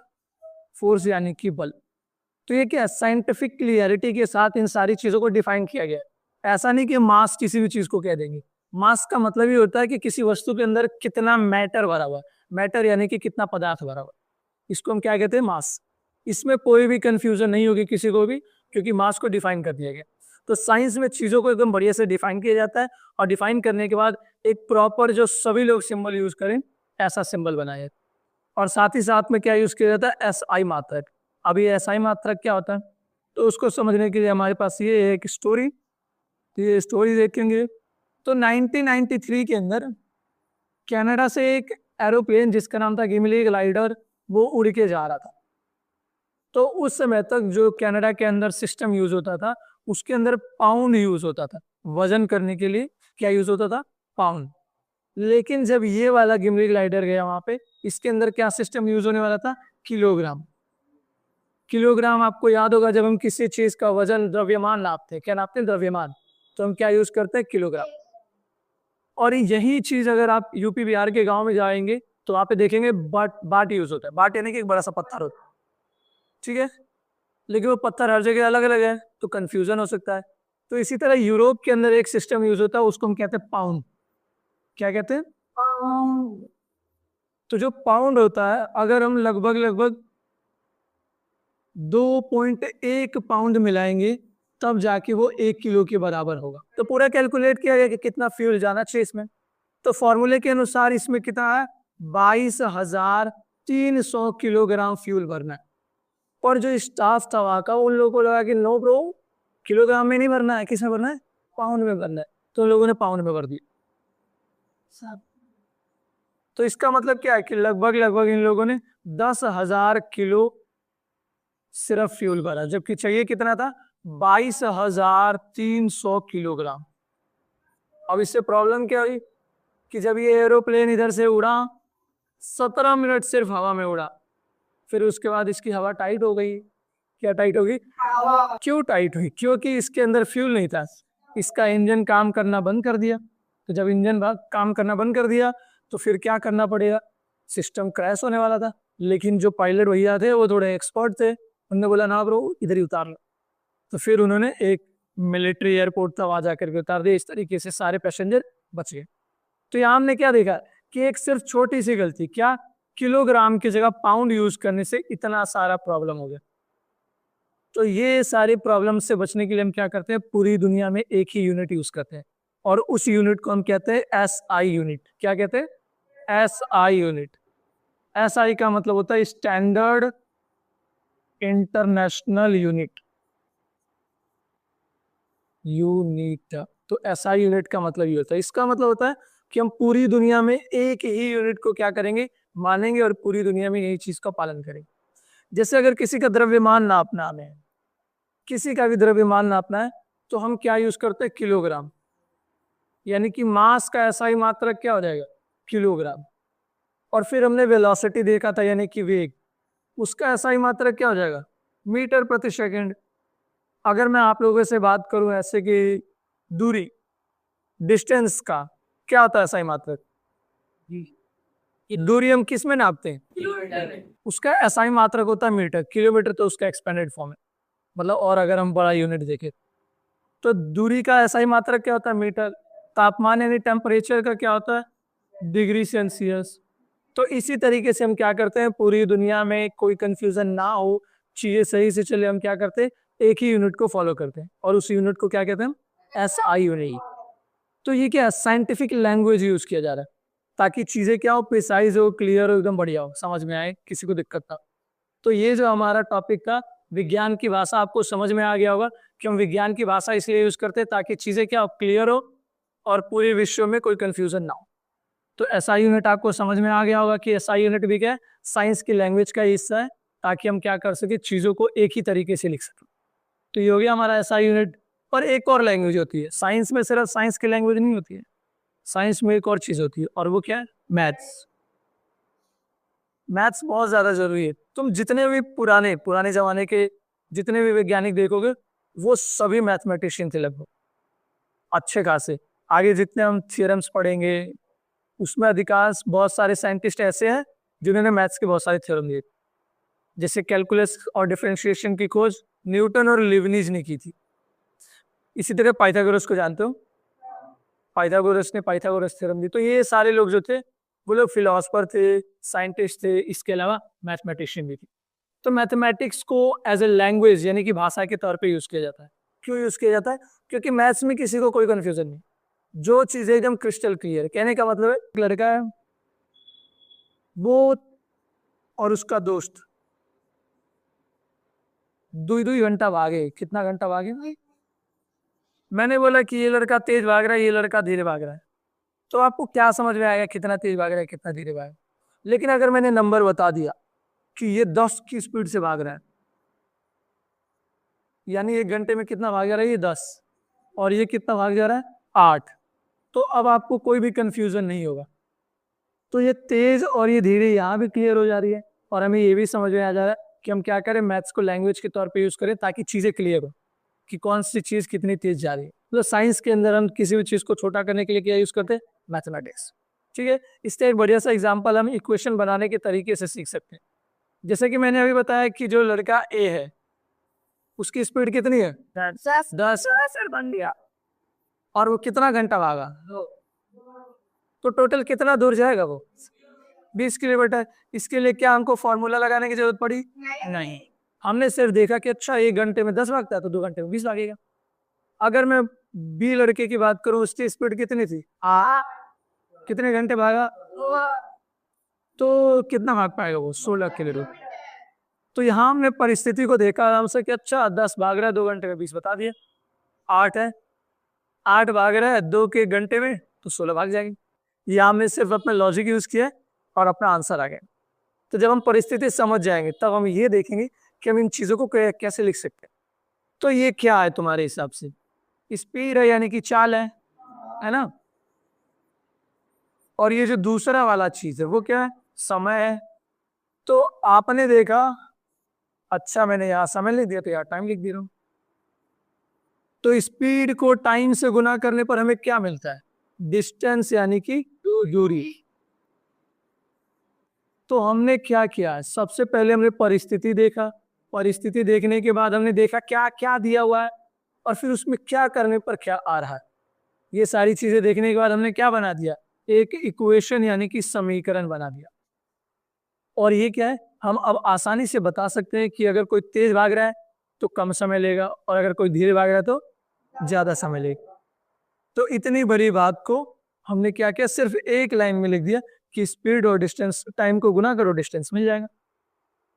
फोर्स यानी कि बल। तो ये क्या, साइंटिफिक क्लियरिटी के साथ इन सारी चीजों को डिफाइन किया गया है। ऐसा नहीं कि मास किसी भी चीज को कह देंगे। मास का मतलब ये होता है कि किसी वस्तु के अंदर कितना मैटर भरा हुआ है, मैटर यानी कि कितना पदार्थ भरा हुआ है, इसको हम क्या कहते हैं, मास। इसमें कोई भी कंफ्यूजन नहीं होगी किसी को भी, क्योंकि मास को डिफाइन कर दिया गया। तो साइंस में चीजों को एकदम बढ़िया से डिफाइन किया जाता है, और डिफाइन करने के बाद एक प्रॉपर जो सभी लोग सिंबल यूज करें ऐसा सिंबल बनाया। और साथ ही साथ में क्या यूज किया जाता है, SI मात्रक। अभी SI मात्रक क्या होता है, तो उसको समझने के लिए हमारे पास ये है एक स्टोरी। तो ये स्टोरी देखेंगे तो 1993 के अंदर कनाडा से एक एरोप्लेन जिसका नाम था गिमली ग्लाइडर, वो उड़ के जा रहा था। तो उस समय तक जो कनाडा के अंदर सिस्टम यूज होता था, उसके अंदर पाउंड यूज होता था। वजन करने के लिए क्या यूज होता था? पाउंड। लेकिन जब ये वाला गिमली ग्लाइडर गया वहां पे, इसके अंदर क्या सिस्टम यूज होने वाला था? किलोग्राम। किलोग्राम आपको याद होगा, जब हम किसी चीज का वजन, द्रव्यमान नापते हैं, क्या नापते हैं? द्रव्यमान। तो हम क्या यूज करते हैं? किलोग्राम। और यही चीज अगर आप यूपी बिहार के गांव में जाएंगे तो वहां पे देखेंगे बाट यूज होता है। बाट यानी कि एक बड़ा सा पत्थर होता है, ठीक है, लेकिन वो पत्थर हर जगह अलग अलग है, तो कंफ्यूजन हो सकता है। तो इसी तरह यूरोप के अंदर एक सिस्टम यूज होता है, उसको हम कहते हैं पाउंड। क्या कहते हैं? पाउंड। तो जो पाउंड होता है, अगर हम लगभग लगभग 2.1 पाउंड मिलाएंगे तब जाके वो 1 किलो के बराबर होगा। तो पूरा कैलकुलेट किया गया कि कितना फ्यूल जाना चाहिए इसमें। तो फॉर्मूले के अनुसार इसमें कितना है? 22,300 किलोग्राम फ्यूल भरना है। और जो स्टाफ था वहां का, उन लोगों को लगा कि नो ब्रो, किलोग्राम में नहीं भरना है, किस में भरना है? पाउंड में भरना है। तो लोगों ने पाउंड में भर दिया। तो इसका मतलब क्या है कि लगभग लगभग इन लोगों ने 10,000 किलो सिर्फ फ्यूल भरा, जबकि चाहिए कितना था? 22,300 किलोग्राम। अब इससे प्रॉब्लम क्या हुई कि जब ये एरोप्लेन इधर से उड़ा, 17 मिनट सिर्फ हवा में उड़ा, फिर उसके बाद इसकी हवा टाइट हो गई। क्या टाइट होगी? क्यों टाइट हुई? क्योंकि इसके अंदर फ्यूल नहीं था। इसका इंजन काम करना बंद कर दिया। तो जब इंजन काम करना बंद कर दिया तो फिर क्या करना पड़ेगा? सिस्टम क्रैश होने वाला था। लेकिन जो पायलट भैया थे वो थोड़े एक्सपर्ट थे, उन्होंने बोला ना ब्रो, इधर ही उतार लो। तो फिर उन्होंने एक मिलिट्री एयरपोर्ट था वहां जाकर के उतार दिया। इस तरीके से सारे पैसेंजर बच गए। तो यहाँ हमने क्या देखा कि एक सिर्फ छोटी सी गलती, क्या? किलोग्राम की जगह पाउंड यूज करने से इतना सारा प्रॉब्लम हो गया। तो ये सारी प्रॉब्लम से बचने के लिए हम क्या करते हैं? पूरी दुनिया में एक ही यूनिट यूज करते हैं, और उस यूनिट को हम कहते हैं SI यूनिट। क्या कहते हैं? SI unit. SI का मतलब होता है स्टैंडर्ड इंटरनेशनल यूनिट। यूनिट। तो SI यूनिट का मतलब ये होता है। इसका मतलब होता है कि हम पूरी दुनिया में एक ही यूनिट को क्या करेंगे? मानेंगे, और पूरी दुनिया में यही चीज का पालन करेंगे। जैसे अगर किसी का द्रव्यमान नापना है, किसी का भी द्रव्यमान नापना है, तो हम क्या यूज करते हैं? किलोग्राम। यानी कि मास का SI मात्रक क्या हो जाएगा? किलोग्राम। और फिर हमने वेलोसिटी देखा था, यानी कि वेग, उसका SI मात्रक क्या हो जाएगा? मीटर प्रति सेकंड। अगर मैं आप लोगों से बात करूं ऐसे कि दूरी, डिस्टेंस का क्या होता है SI मात्रक? दूरी हम किस में नापते हैं? किलोमीटर में। उसका SI मात्रक होता है मीटर। किलोमीटर तो उसका एक्सपेंडेड फॉर्म है, मतलब। और अगर हम बड़ा यूनिट देखें तो दूरी का SI मात्रक क्या होता है? मीटर। तापमान यानी टेम्परेचर का क्या होता है? Degree Celsius. तो इसी तरीके से हम क्या करते हैं, पूरी दुनिया में कोई कंफ्यूजन ना हो, चीजें सही से चले, हम क्या करते हैं? एक ही यूनिट को फॉलो करते हैं, और उस यूनिट को क्या कहते हैं? हम SI यूनिट। तो ये क्या साइंटिफिक लैंग्वेज यूज किया जा रहा है, ताकि चीजें क्या हो? प्रिसाइज हो, क्लियर हो, एकदम बढ़िया हो, समझ में आए, किसी को दिक्कत ना। तो ये जो हमारा टॉपिक था, विज्ञान की भाषा, आपको समझ में आ गया होगा कि हम विज्ञान की भाषा इसलिए यूज करते हैं ताकि चीजें क्या हो? क्लियर हो, और पूरे विश्व में कोई कंफ्यूजन ना हो। तो SI यूनिट आपको समझ में आ गया होगा कि SI यूनिट भी क्या है? साइंस की लैंग्वेज का हिस्सा है, ताकि हम क्या कर सके? चीजों को एक ही तरीके से लिख सकें। तो ये हो गया हमारा SI यूनिट। पर एक और लैंग्वेज होती है साइंस में, सिर्फ साइंस की लैंग्वेज नहीं होती है, साइंस में एक और चीज होती है, और वो क्या है? मैथ्स। मैथ्स बहुत ज्यादा जरूरी है। तुम जितने भी पुराने पुराने जमाने के जितने भी वैज्ञानिक देखोगे, वो सभी मैथमेटिशियन थे लगभग, अच्छे खासे। आगे जितने हम थियरम्स पढ़ेंगे, उसमें अधिकांश बहुत सारे साइंटिस्ट ऐसे हैं जिन्होंने मैथ्स के बहुत सारे थ्योरम दिए। जैसे कैलकुलस और डिफरेंशिएशन की खोज न्यूटन और लिबनीज ने की थी। इसी तरह पाइथागोरस को जानते हो? पाइथागोरस ने पाइथागोरस थ्योरम दी। तो ये सारे लोग जो थे, वो लोग फिलोसफर थे, साइंटिस्ट थे, इसके अलावा मैथमेटिशियन भी थे। तो मैथमेटिक्स को एज ए लैंग्वेज यानी कि भाषा के तौर पे यूज किया जाता है। क्यों यूज किया जाता है? क्योंकि मैथ्स में किसी को कोई कंफ्यूजन नहीं, जो चीजें एकदम क्रिस्टल क्लियर। कहने का मतलब है, एक लड़का है, वो और उसका दोस्त 2-2 घंटा भागे। कितना घंटा भागे भाई? मैंने बोला कि ये लड़का तेज भाग रहा है, ये लड़का धीरे भाग रहा है। तो आपको क्या समझ में आएगा कितना तेज भाग रहा है कितना धीरे भाग रहा है। लेकिन अगर मैंने नंबर बता दिया कि ये 10 की स्पीड से भाग रहा है, यानी 1 घंटे में कितना भाग जा रहा है, ये 10, और ये कितना भाग जा रहा है, 8, तो अब आपको कोई भी कंफ्यूजन नहीं होगा। तो ये तेज और ये धीरे यहाँ भी क्लियर हो जा रही है, और हमें ये भी समझ में आ जा रहा है कि हम क्या करें, मैथ्स को लैंग्वेज के तौर पे यूज करें ताकि चीजें क्लियर हो कि कौन सी चीज कितनी तेज जा रही है। तो साइंस के अंदर हम किसी भी चीज को छोटा करने के लिए क्या यूज करते हैं, मैथमेटिक्स। ठीक है, इससे एक बढ़िया सा एग्जाम्पल हम इक्वेशन बनाने के तरीके से सीख सकते हैं। जैसे कि मैंने अभी बताया कि जो लड़का ए है उसकी स्पीड कितनी है, 10 सर बन गया, और वो कितना घंटा भागा, तो टोटल कितना दूर जाएगा वो, 20 किलोमीटर। इसके लिए क्या हमको फॉर्मूला लगाने की जरूरत पड़ी, नहीं। हमने सिर्फ देखा कि अच्छा 1 घंटे में 10 भागता है तो 2 घंटे में 20 भागेगा। अगर मैं बी लड़के की बात करूं, उसकी स्पीड कितनी थी, कितने घंटे भागा, तो कितना भाग पाएगा वो, 16 किलोमीटर। तो यहाँ हमने परिस्थिति को देखा आराम से कि अच्छा 10 भाग रहा है 2 घंटे में, 20 बता दिया। 8 है, 8 भाग रहा है 2 के घंटे में, तो 16 भाग जाएंगे। यहाँ हमने सिर्फ अपना लॉजिक यूज किया और अपना आंसर आ गया। तो जब हम परिस्थिति समझ जाएंगे तब हम ये देखेंगे कि हम इन चीजों को कैसे लिख सकते हैं। तो ये क्या है तुम्हारे हिसाब से, स्पीड है यानी कि चाल है ना, और ये जो दूसरा वाला चीज है वो क्या है, समय है। तो आपने देखा, अच्छा मैंने यहाँ समय लिख दिया तो यहाँ टाइम लिख दे रहा हूं। तो स्पीड को टाइम से गुना करने पर हमें क्या मिलता है, डिस्टेंस यानी कि दूरी। तो हमने क्या किया है, सबसे पहले हमने परिस्थिति देखा, परिस्थिति देखने के बाद हमने देखा क्या क्या दिया हुआ है और फिर उसमें क्या करने पर क्या आ रहा है। ये सारी चीजें देखने के बाद हमने क्या बना दिया, एक इक्वेशन यानी कि समीकरण बना दिया। और ये क्या है, हम अब आसानी से बता सकते हैं कि अगर कोई तेज भाग रहा है तो कम समय लेगा, और अगर कोई धीरे भाग रहा है तो ज्यादा समय लेगा। तो इतनी बड़ी बात को हमने क्या किया, सिर्फ एक लाइन में लिख दिया कि स्पीड और डिस्टेंस, टाइम को गुना करो डिस्टेंस मिल जाएगा।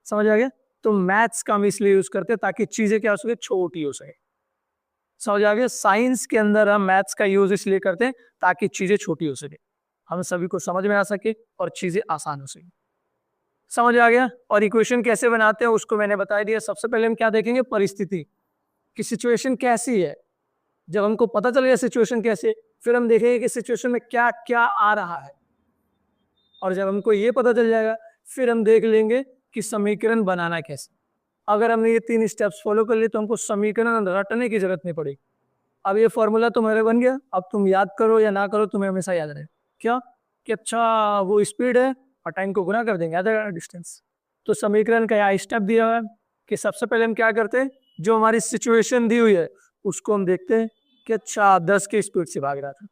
समझ आ गया। तो मैथ्स का हम इसलिए यूज करते हैं ताकि चीजें क्या हो सके, छोटी हो सके। समझ आ गया। साइंस के अंदर हम मैथ्स का यूज इसलिए करते हैं ताकि चीजें छोटी हो सके, हम सभी को समझ में आ सके और चीजें आसान हो सके। समझ आ गया। और इक्वेशन कैसे बनाते हैं उसको मैंने बता दिया। सबसे पहले हम क्या देखेंगे, परिस्थिति की सिचुएशन कैसी है। जब हमको पता चल गया सिचुएशन कैसे, फिर हम देखेंगे कि सिचुएशन में क्या क्या आ रहा है, और जब हमको ये पता चल जाएगा फिर हम देख लेंगे कि समीकरण बनाना कैसे। अगर हमने ये 3 स्टेप्स फॉलो कर लिए तो हमको समीकरण रटने की जरूरत नहीं पड़ेगी। अब ये फॉर्मूला तुम्हारे बन गया, अब तुम याद करो या ना करो तुम्हें हमेशा याद रहे क्या, कि अच्छा वो स्पीड है और टाइम को गुना कर देंगे, याद है डिस्टेंस। तो समीकरण का यहाँ स्टेप दिया हुआ है कि सबसे पहले हम क्या करते हैं, जो हमारी सिचुएशन दी हुई है उसको हम देखते हैं कि अच्छा 10 की स्पीड से भाग रहा था,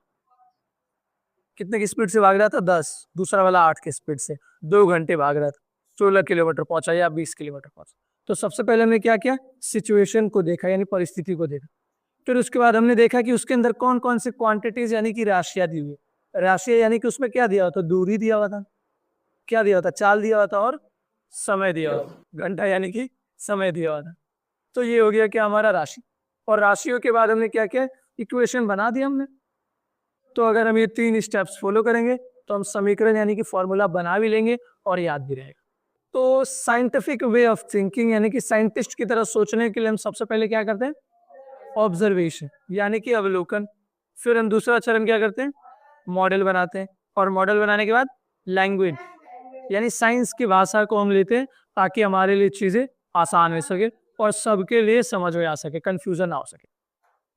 कितने की स्पीड से भाग रहा था, 10, दूसरा वाला 8 की स्पीड से 2 घंटे भाग रहा था, 16 किलोमीटर पहुंचा या 20 किलोमीटर पहुंचा। तो सबसे पहले हमने क्या किया, सिचुएशन को देखा यानी परिस्थिति को देखा। फिर उसके बाद हमने देखा कि उसके अंदर कौन कौन से क्वांटिटीज यानी कि राशियां दी हुई है। राशियां यानी कि उसमें क्या दिया हुआ था, दूरी दिया हुआ था, क्या दिया हुआ था, चाल दिया हुआ था, और समय दिया हुआ था, घंटा यानी कि समय दिया हुआ था। तो ये हो गया क्या हमारा राशि। और राशियों के बाद हमने क्या किया, इक्वेशन बना दिया हमने। तो अगर हम ये 3 स्टेप्स फॉलो करेंगे तो हम समीकरण यानी कि फॉर्मूला बना भी लेंगे और याद भी रहेगा। तो साइंटिफिक वे ऑफ थिंकिंग यानी कि साइंटिस्ट की तरह सोचने के लिए हम सबसे पहले क्या करते हैं, ऑब्जर्वेशन यानी कि अवलोकन। फिर हम दूसरा चरण क्या करते हैं, मॉडल बनाते हैं, और मॉडल बनाने के बाद लैंग्वेज यानी साइंस की भाषा को हम लेते हैं ताकि हमारे लिए चीजें आसान हो सके और सबके लिए समझ में आ सके, कंफ्यूजन ना हो सके।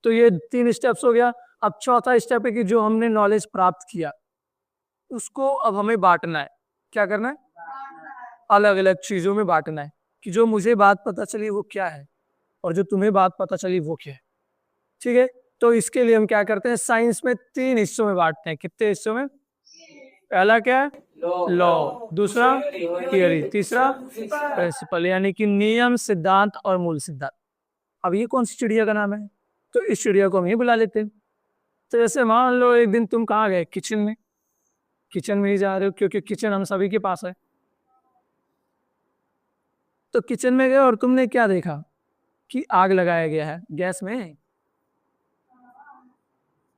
तो ये 3 स्टेप्स हो गया। अब चौथा स्टेप है कि जो हमने नॉलेज प्राप्त किया उसको अब हमें बांटना है। क्या करना है, अलग अलग चीजों में बांटना है, कि जो मुझे बात पता चली वो क्या है और जो तुम्हें बात पता चली वो क्या है। ठीक है। तो इसके लिए हम क्या करते हैं, साइंस में 3 हिस्सों में बांटते हैं। कितने हिस्सों में, पहला क्या है, लॉ, दूसरा थियरी, तीसरा प्रिंसिपल यानी कि नियम, सिद्धांत और मूल सिद्धांत। अब ये कौन सी चिड़िया का नाम है, तो इस चिड़िया को हम ये बुला लेते हैं। तो जैसे मान लो एक दिन तुम कहाँ गए, किचन में, किचन में ही जा रहे हो क्योंकि किचन हम सभी के पास है। तो किचन में गए और तुमने क्या देखा कि आग लगाया गया है गैस में।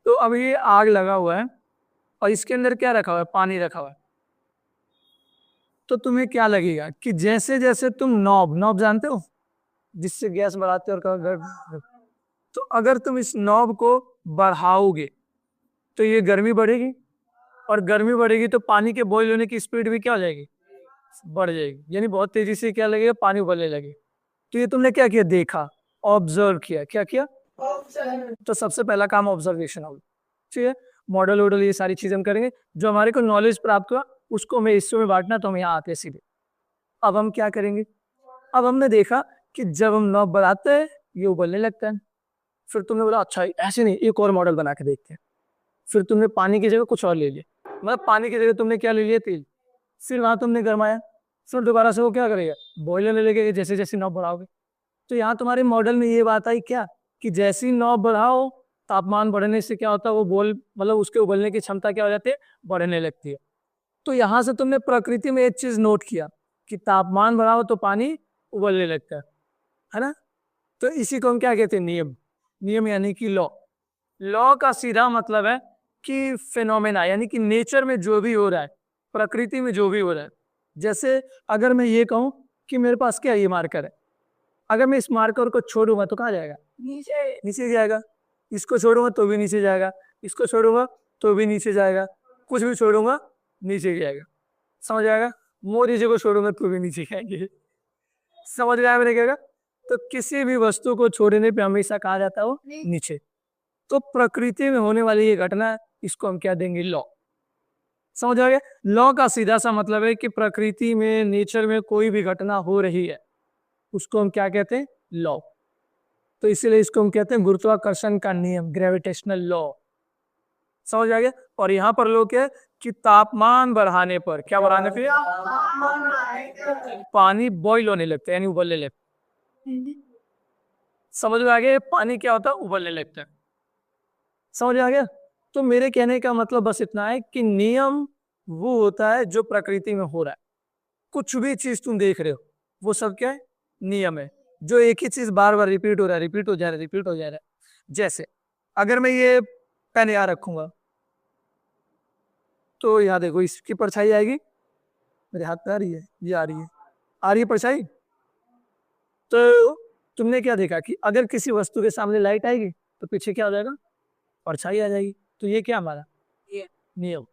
तो अब ये आग लगा हुआ है और इसके अंदर क्या रखा हुआ है, पानी रखा हुआ है, तो तुम्हें क्या लगेगा कि जैसे जैसे तुम नॉब नॉब जानते हो जिससे गैस बढ़ाते हो और तो अगर तुम इस नॉब को बढ़ाओगे तो ये गर्मी बढ़ेगी, और गर्मी बढ़ेगी तो पानी के बॉईल होने की स्पीड भी क्या हो जाएगी, बढ़ जाएगी, यानी बहुत तेजी से क्या लगेगा, पानी उबलने लगे। तो ये तुमने क्या किया, देखा, ऑब्जर्व किया, क्या किया, तो सबसे पहला काम ऑब्जर्वेशन होगा। ठीक है, मॉडल वॉडल ये सारी चीजें हम करेंगे, जो हमारे को नॉलेज प्राप्त हुआ उसको हमें हिस्सों में बांटना, तो हम यहाँ आते हैं सीधे। अब हम क्या करेंगे, अब हमने देखा कि जब हम नॉब बढ़ाते हैं ये उबलने लगता है, फिर तुमने बोला अच्छा ऐसे नहीं, एक और मॉडल बना के देखते हैं। फिर तुमने पानी की जगह कुछ और ले लिया, मतलब पानी की जगह तुमने क्या ले लिया, तेल। फिर वहां तुमने गरमाया, फिर दोबारा से वो क्या करेगा, बॉयलर ले लेके जैसे जैसे नॉब बढ़ाओगे। तो यहाँ तुम्हारे मॉडल में ये बात आई क्या, कि जैसी नॉब बढ़ाओ तापमान बढ़ने से क्या होता है, वो बोल मतलब उसके उबलने की क्षमता क्या हो जाती है, बढ़ने लगती है। तो यहाँ से तुमने प्रकृति में एक चीज नोट किया कि तापमान बढ़ाओ तो पानी उबलने लगता है ना। तो इसी को हम क्या कहते हैं, नियम। नियम यानी कि लॉ। लॉ का सीधा मतलब है कि फिनोमेना, यानी कि नेचर में जो भी हो रहा है, प्रकृति में जो भी हो रहा है। जैसे अगर मैं ये कहूं कि मेरे पास क्या ये मार्कर है, अगर मैं इस मार्कर को छोड़ूंगा तो कहाँ जाएगा, नीचे, नीचे जाएगा। इसको छोड़ूंगा तो भी नीचे जाएगा, इसको छोड़ूंगा तो भी नीचे जाएगा, कुछ भी छोड़ूंगा नीचे जाएगा। समझ आएगा, मोदी जी को छोड़ूंगा तो भी नीचे जाएंगे। समझ गया मैंने क्या कहा? तो किसी भी वस्तु को छोड़ने पे हमेशा कहा जाता है वो नीचे। तो प्रकृति में होने वाली ये घटना है, इसको हम क्या देंगे, लॉ। समझ आ गया, लॉ का सीधा सा मतलब है कि प्रकृति में, नेचर में कोई भी घटना हो रही है उसको हम क्या कहते हैं, लॉ। तो इसीलिए इसको हम कहते हैं गुरुत्वाकर्षण का नियम, ग्रेविटेशनल लॉ। समझ आ गया। और यहाँ पर लोग क्या है कि तापमान बढ़ाने पर, क्या बढ़ाने पे, पानी बॉईल होने लगता है, यानी उबलने लगता है। समझ में आ गया, पानी क्या होता है, उबलने लगता है। समझ आ गया। तो मेरे कहने का मतलब बस इतना है कि नियम वो होता है जो प्रकृति में हो रहा है। कुछ भी चीज तुम देख रहे हो वो सब क्या है, नियम है। जो एक ही चीज बार बार रिपीट हो रहा है, रिपीट हो जा रहा है, रिपीट हो जा रहा है। जैसे अगर मैं ये पेन यहाँ रखूंगा तो यहाँ देखो इसकी परछाई आएगी, मेरे हाथ पे आ रही है, ये आ रही है, आ रही है परछाई। तो तुमने क्या देखा कि अगर किसी वस्तु के सामने लाइट आएगी तो पीछे क्या हो जाएगा, परछाई आ जाएगी। तो ये क्या हमारा, ये नियम।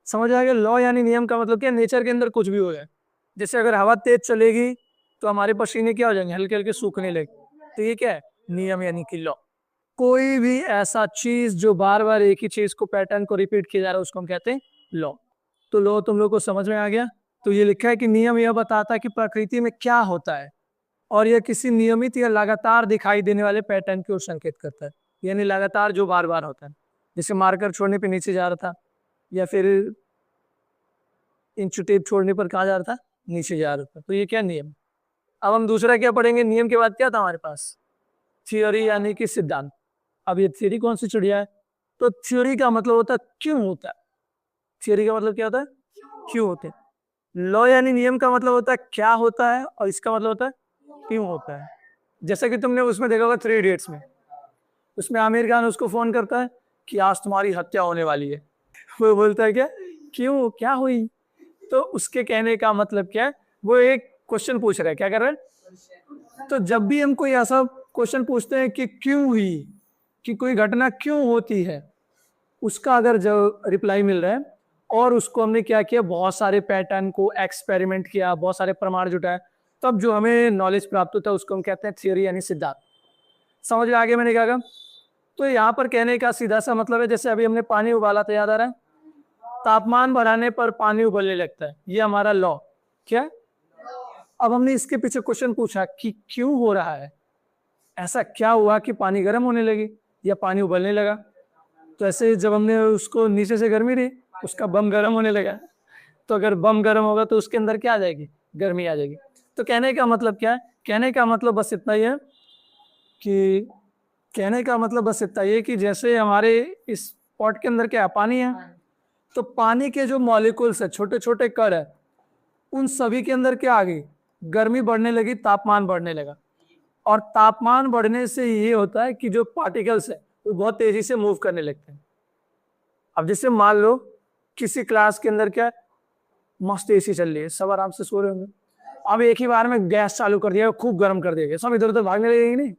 समझ आ गया। लॉ यानी नियम का मतलब क्या, नेचर के अंदर कुछ भी हो जाए। जैसे अगर हवा तेज चलेगी तो हमारे पसीने क्या हो जाएंगे, हल्के हल्के सूखने लगे। तो ये क्या है, नियम यानी कि लॉ। कोई भी ऐसा चीज जो बार बार एक ही चीज को, पैटर्न को रिपीट किया जा रहा है उसको हम कहते हैं लॉ। तो लॉ तुम लोग को समझ में आ गया। तो ये लिखा है कि नियम यह बताता है कि प्रकृति में क्या होता है, और यह किसी नियमित या लगातार दिखाई देने वाले पैटर्न की ओर संकेत करता है, यानी लगातार जो बार बार होता है। जैसे मार्कर छोड़ने पे नीचे जा रहा था, या फिर इंच टेप छोड़ने पर कहा जा रहा था, नीचे जा रहा था। तो ये क्या नियम। अब हम दूसरा क्या पढ़ेंगे, नियम के बाद क्या था हमारे पास, थियोरी यानी कि सिद्धांत। अब ये थियोरी कौन सी चिड़िया है, तो थ्योरी का मतलब होता है क्यों होता है। थियोरी का मतलब क्या होता है, क्यों होते हैं। लॉ यानी नियम का मतलब होता है क्या होता है, और इसका मतलब होता है क्यों होता है। जैसा कि तुमने उसमें देखा होगा 3 इडियट्स में, उसमें आमिर खान उसको फोन करता है कि आज तुम्हारी हत्या होने वाली है। वो बोलता है क्या, क्यों, क्या हुई। तो उसके कहने का मतलब क्या है, वो एक क्वेश्चन पूछ रहा है, क्या कर रहा है। तो जब भी हम कोई ऐसा क्वेश्चन पूछते हैं कि क्यों हुई, कि कोई घटना क्यों होती है, उसका अगर जो रिप्लाई मिल रहा है, और उसको हमने क्या किया, बहुत सारे पैटर्न को एक्सपेरिमेंट किया, बहुत सारे प्रमाण जुटाए, तब जो हमें नॉलेज प्राप्त होता है उसको हम कहते हैं थियोरी यानी सिद्धांत। समझ में आगे मैंने क्या कहा। तो यहाँ पर कहने का सीधा सा मतलब है, जैसे अभी हमने पानी उबाला था, याद आ रहा है, तापमान बढ़ाने पर पानी उबलने लगता है, ये हमारा लॉ। क्या, अब हमने इसके पीछे क्वेश्चन पूछा कि क्यों हो रहा है, ऐसा क्या हुआ कि पानी गर्म होने लगी या पानी उबलने लगा। तो ऐसे जब हमने उसको नीचे से गर्मी दी, उसका बम गर्म होने लगा। तो अगर बम गर्म होगा तो उसके अंदर क्या आ जाएगी, गर्मी आ जाएगी। तो कहने का मतलब क्या है, कहने का मतलब बस इतना ही है कि, कहने का मतलब बस इतना ही है कि जैसे हमारे इस पॉट के अंदर क्या है, पानी है, तो पानी के जो मॉलिक्यूल्स है, छोटे छोटे कण है, उन सभी के अंदर क्या आ गई, गर्मी बढ़ने लगी, तापमान बढ़ने लगा। और तापमान बढ़ने से ये होता है कि जो पार्टिकल्स है वो बहुत तेजी से मूव करने लगते हैं। अब जैसे मान लो किसी क्लास के अंदर क्या मस्त एसी चल रही है, सब आराम से सो रहे होंगे, अब एक ही बार में गैस चालू कर दिया, खूब गर्म कर दिया, सब इधर उधर भागने लगेगी नहीं,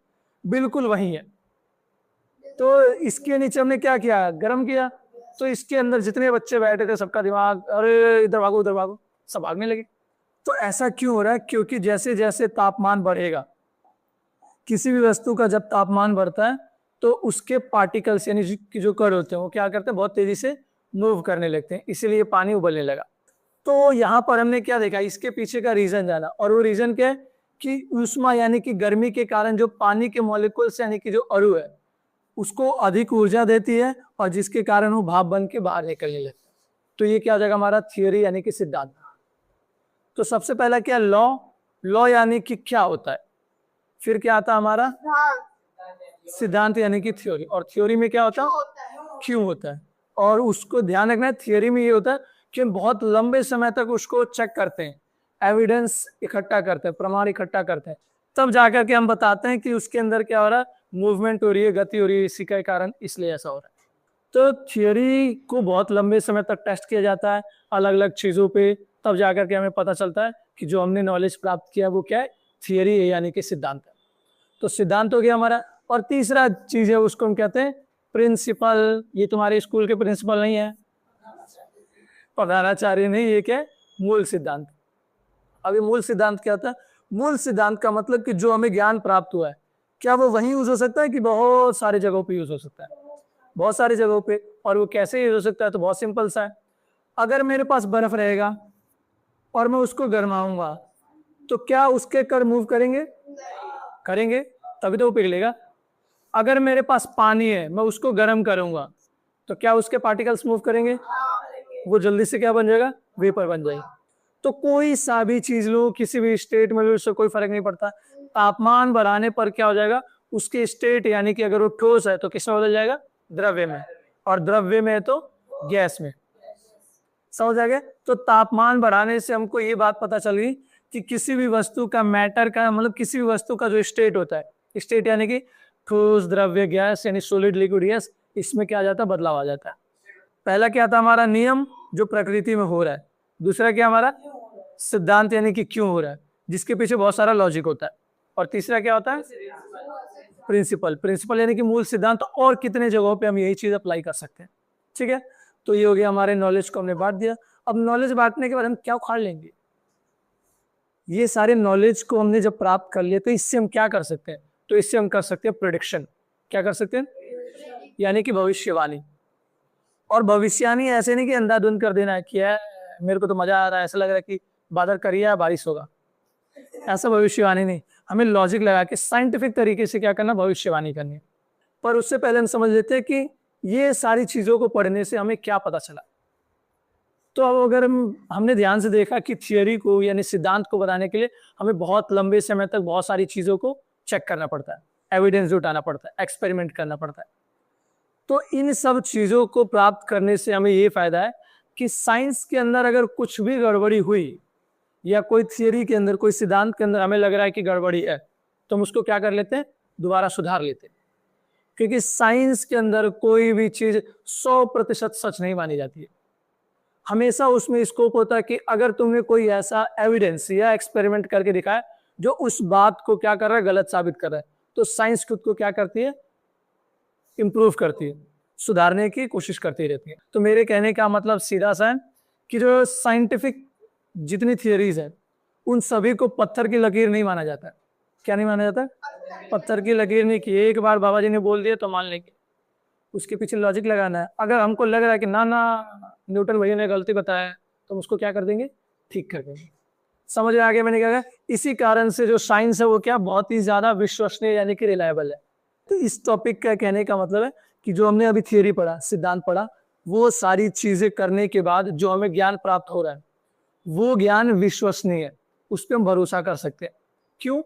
बिल्कुल वही है। तो इसके नीचे हमने क्या किया, गर्म किया, तो इसके अंदर जितने बच्चे बैठे थे सबका दिमाग अरे इधर भागो, सब भागने लगे। तो ऐसा क्यों हो रहा है, क्योंकि जैसे जैसे तापमान बढ़ेगा, किसी भी वस्तु का जब तापमान बढ़ता है तो उसके पार्टिकल्स यानी जो कण होते हैं वो क्या करते हैं, बहुत तेजी से मूव करने लगते हैं, इसीलिए पानी उबलने लगा। तो यहाँ पर हमने क्या देखा, इसके पीछे का रीजन जाना, और वो रीजन क्या है कि ऊष्मा यानी कि गर्मी के कारण जो पानी के मॉलिक्यूल्स यानी कि जो अणु है उसको अधिक ऊर्जा देती है, और जिसके कारण वो भाप बन के बाहर निकलने लगता है। तो ये क्या हो जाएगा हमारा थियोरी यानी कि सिद्धांत। तो सबसे पहला क्या, लॉ यानी कि क्या होता है, फिर क्या आता हमारा सिद्धांत यानी कि थ्योरी, और थ्योरी में क्या होता है, क्यों होता है। और उसको ध्यान रखना है, थियोरी में ये होता है कि हम बहुत लंबे समय तक उसको चेक करते हैं, एविडेंस इकट्ठा करते हैं, प्रमाण इकट्ठा करते हैं, तब जाकर के हम बताते हैं कि उसके अंदर क्या हो रहा है, मूवमेंट हो रही है, गति हो रही है, इसी के कारण इसलिए ऐसा हो रहा है। तो थियोरी को बहुत लंबे समय तक टेस्ट किया जाता है अलग अलग चीजों पे, तब जाकर के हमें पता चलता है कि जो हमने नॉलेज प्राप्त किया वो क्या है, थियोरी है यानी कि सिद्धांत है। तो सिद्धांत हो गया हमारा। और तीसरा चीज है उसको हम कहते हैं प्रिंसिपल। ये तुम्हारे स्कूल के प्रिंसिपल नहीं है, प्रधानाचार्य नहीं, ये क्या है, मूल सिद्धांत। अब ये मूल सिद्धांत क्या होता है, मूल सिद्धांत का मतलब कि जो हमें ज्ञान प्राप्त हुआ है क्या वो वहीं यूज हो सकता है कि बहुत सारी जगहों पे यूज हो सकता है, बहुत सारी जगहों पे। और वो कैसे यूज हो सकता है, तो बहुत सिंपल सा है। अगर मेरे पास बर्फ रहेगा और मैं उसको गर्माऊंगा तो क्या उसके कण मूव करेंगे, करेंगे, तभी तो वो पिघलेगा। अगर मेरे पास पानी है, मैं उसको गर्म करूंगा तो क्या उसके पार्टिकल्स मूव करेंगे, वो जल्दी से क्या बन जाएगा, वेपर बन जाएगी। तो कोई सा भी चीज लो, किसी भी स्टेट में लो, उससे कोई फर्क नहीं पड़ता, तापमान बढ़ाने पर क्या हो जाएगा, उसके स्टेट यानी कि अगर वो ठोस है तो किस में बदल जाएगा, द्रव्य में, और द्रव्य में है तो गैस में। समझ आ गया। तो तापमान बढ़ाने से हमको ये बात पता चली कि किसी भी वस्तु का मैटर का मतलब किसी भी वस्तु का जो स्टेट होता है, स्टेट यानी कि ठोस द्रव्य गैस यानी सॉलिड लिक्विड गैस, इसमें क्या आ जाता है, बदलाव आ जाता है। पहला क्या था हमारा नियम जो प्रकृति में हो रहा है, दूसरा क्या हमारा सिद्धांत यानी कि क्यों हो रहा है, जिसके पीछे बहुत सारा लॉजिक होता है, और तीसरा क्या होता है प्रिंसिपल। प्रिंसिपल यानी कि मूल सिद्धांत, और कितने जगहों पे हम यही चीज अप्लाई कर सकते हैं। ठीक है, तो ये हो गया हमारे नॉलेज को हमने बांट दिया। अब नॉलेज बांटने के बाद हम क्या उखाड़ लेंगे, ये सारे नॉलेज को हमने जब प्राप्त कर लिया तो इससे हम क्या कर सकते हैं, तो इससे हम कर सकते हैं प्रेडिक्शन। क्या कर सकते हैं, यानी कि भविष्यवाणी। और भविष्यवाणी ऐसे नहीं कि अंधाधुंध कर देना है कि है मेरे को तो मजा आ रहा है, ऐसा लग रहा है कि बादल करिए बारिश होगा, ऐसा भविष्यवाणी नहीं। हमें लॉजिक लगा के साइंटिफिक तरीके से क्या करना, भविष्यवाणी करनी है। पर उससे पहले हम समझ लेते हैं कि ये सारी चीजों को पढ़ने से हमें क्या पता चला। तो अब अगर हमने ध्यान से देखा कि थियोरी को यानी सिद्धांत को बनाने के लिए हमें बहुत लंबे समय तक बहुत सारी चीजों को चेक करना पड़ता है, एविडेंस जुटाना पड़ता है, एक्सपेरिमेंट करना पड़ता है। तो इन सब चीजों को प्राप्त करने से हमें ये फायदा है कि साइंस के अंदर अगर कुछ भी गड़बड़ी हुई या कोई थियोरी के अंदर कोई सिद्धांत के अंदर हमें लग रहा है कि गड़बड़ी है, तो हम उसको क्या कर लेते हैं, दोबारा सुधार लेते हैं। क्योंकि साइंस के अंदर कोई भी चीज 100% सच नहीं मानी जाती है। हमेशा उसमें स्कोप होता है कि अगर तुमने कोई ऐसा एविडेंस या एक्सपेरिमेंट करके दिखाया जो उस बात को क्या कर रहा है, गलत साबित कर रहा है, तो साइंस खुद को क्या करती है, इंप्रूव करती है, सुधारने की कोशिश करती रहती है। तो मेरे कहने का मतलब सीधा सा है कि जो साइंटिफिक जितनी थियरीज है उन सभी को पत्थर की लकीर नहीं माना जाता है। क्या नहीं माना जाता, पत्थर की लकीर नहीं की एक बार बाबा जी ने बोल दिया तो मान लेंगे, उसके पीछे लॉजिक लगाना है। अगर हमको लग रहा है कि ना ना न्यूटन भैया ने गलती बताया है, तो उसको क्या कर देंगे, ठीक कर देंगे। समझ में आ गया मैंने क्या कहा। इसी कारण से जो साइंस है वो क्या बहुत ही ज्यादा विश्वसनीय यानी कि रिलायबल है। तो इस टॉपिक का कहने का मतलब है कि जो हमने अभी थियरी पढ़ा, सिद्धांत पढ़ा, वो सारी चीजें करने के बाद जो हमें ज्ञान प्राप्त हो रहा है वो ज्ञान विश्वसनीय है, उस पर हम भरोसा कर सकते हैं। क्यों,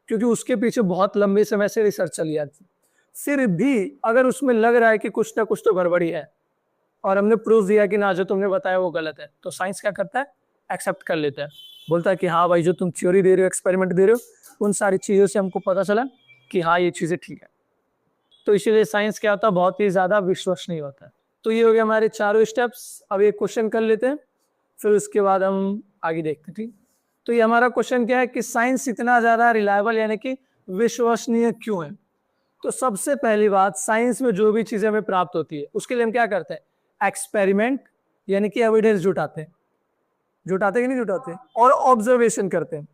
क्योंकि उसके पीछे बहुत लंबे समय से रिसर्च चली जाती है। फिर भी अगर उसमें लग रहा है कि कुछ ना कुछ तो गड़बड़ी है और हमने प्रूफ दिया कि ना जो तुमने बताया वो गलत है, तो साइंस क्या करता है, एक्सेप्ट कर लेता है, बोलता है कि हाँ भाई जो तुम थ्योरी दे रहे हो, एक्सपेरिमेंट दे रहे हो, उन सारी चीजों से हमको पता चला कि हाँ ये चीजें ठीक है। तो इसीलिए साइंस क्या होता है, बहुत ही ज्यादा विश्वसनीय होता है। तो ये हो गया हमारे चारों स्टेप्स। अब एक क्वेश्चन कर लेते हैं, फिर उसके बाद हम आगे देखते हैं। ठीक, तो ये हमारा क्वेश्चन क्या है कि साइंस इतना ज्यादा रिलायबल यानी कि विश्वसनीय क्यों है। तो सबसे पहली बात, साइंस में जो भी चीजें हमें प्राप्त होती है उसके लिए हम क्या करते हैं, एक्सपेरिमेंट यानी कि एविडेंस जुटाते हैं, जुटाते कि नहीं जुटाते, और ऑब्जर्वेशन करते हैं।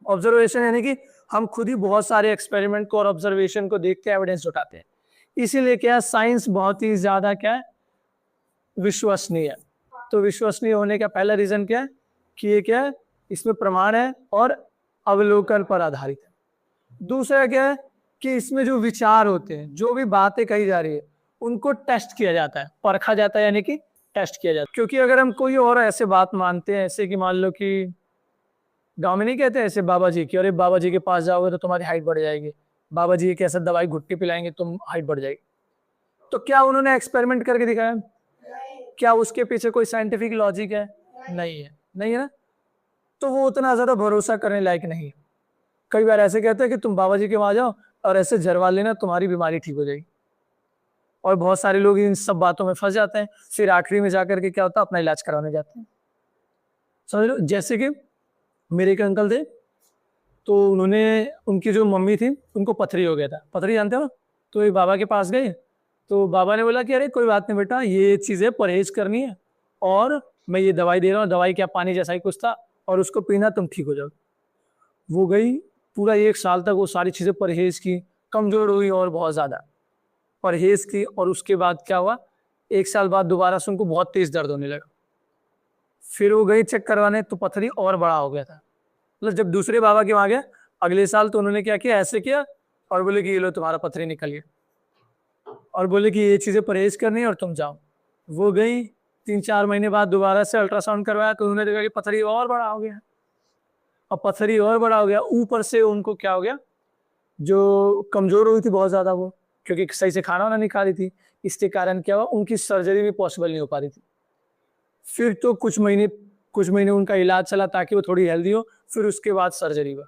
ऑब्जर्वेशन यानी कि हम खुद ही बहुत सारे एक्सपेरिमेंट को और ऑब्जर्वेशन को देख के एविडेंस जुटाते हैं। इसीलिए क्या साइंस बहुत ही ज्यादा क्या है, विश्वसनीय है। तो विश्वसनीय होने का पहला रीजन क्या है कि ये क्या है, इसमें प्रमाण है और अवलोकन पर आधारित है। दूसरा क्या है कि इसमें जो विचार होते हैं, जो भी बातें कही जा रही है, उनको टेस्ट किया जाता है, परखा जाता है, यानी कि टेस्ट किया जाता है। क्योंकि अगर हम कोई और ऐसे बात मानते हैं, ऐसे कि मान लो कि गांव में नहीं कहते ऐसे बाबा जी की, अरे बाबा जी के पास जाओगे तो तुम्हारी हाइट बढ़ जाएगी, बाबा जी एक ऐसा दवाई घुट्टी पिलाएंगे तुम हाइट बढ़ जाएगी। तो क्या उन्होंने एक्सपेरिमेंट करके दिखाया? क्या उसके पीछे कोई साइंटिफिक लॉजिक है? नहीं है, नहीं है ना। तो वो उतना ज्यादा भरोसा करने लायक नहीं है। कई बार ऐसे कहते हैं कि तुम बाबा जी के वहां जाओ और ऐसे झरवा लेना, तुम्हारी बीमारी ठीक हो जाएगी। और बहुत सारे लोग इन सब बातों में फंस जाते हैं, फिर आखिरी में जाकर के क्या होता है, अपना इलाज कराने जाते हैं। समझ लो, जैसे कि मेरे एक अंकल थे, तो उन्होंने, उनकी जो मम्मी थी उनको पथरी हो गया था, पथरी जानते हो। तो ये बाबा के पास गए, तो बाबा ने बोला कि अरे कोई बात नहीं बेटा, ये चीजें परहेज करनी है, और मैं ये दवाई दे रहा हूँ, दवाई क्या पानी जैसा ही कुछ था, और उसको पीना तुम ठीक हो जाओ। वो गई, पूरा 1 साल तक वो सारी चीजें परहेज की, कमजोर हुई और बहुत ज्यादा परहेज की। और उसके बाद क्या हुआ, 1 साल बाद दोबारा से उनको बहुत तेज दर्द होने लगा। फिर वो गई चेक करवाने, तो पथरी और बड़ा हो गया था। मतलब जब दूसरे बाबा के वहां गया अगले साल, तो उन्होंने क्या किया, ऐसे किया और बोले कि ये लो तुम्हारा पथरी निकल गया, और बोले कि ये चीजें परहेज करनी है और तुम जाओ। वो गई, 3-4 महीने बाद दोबारा से अल्ट्रासाउंड करवाया, तो उन्होंने देखा कि पथरी और बड़ा हो गया। अब पथरी और बड़ा हो गया, ऊपर से उनको क्या हो गया, जो कमजोर हुई थी बहुत ज्यादा वो, क्योंकि सही से खाना वाना नहीं खा रही थी, इसके कारण क्या हुआ, उनकी सर्जरी भी पॉसिबल नहीं हो पा रही थी। फिर तो कुछ महीने उनका इलाज चला ताकि वो थोड़ी हेल्दी हो, फिर उसके बाद सर्जरी हुआ।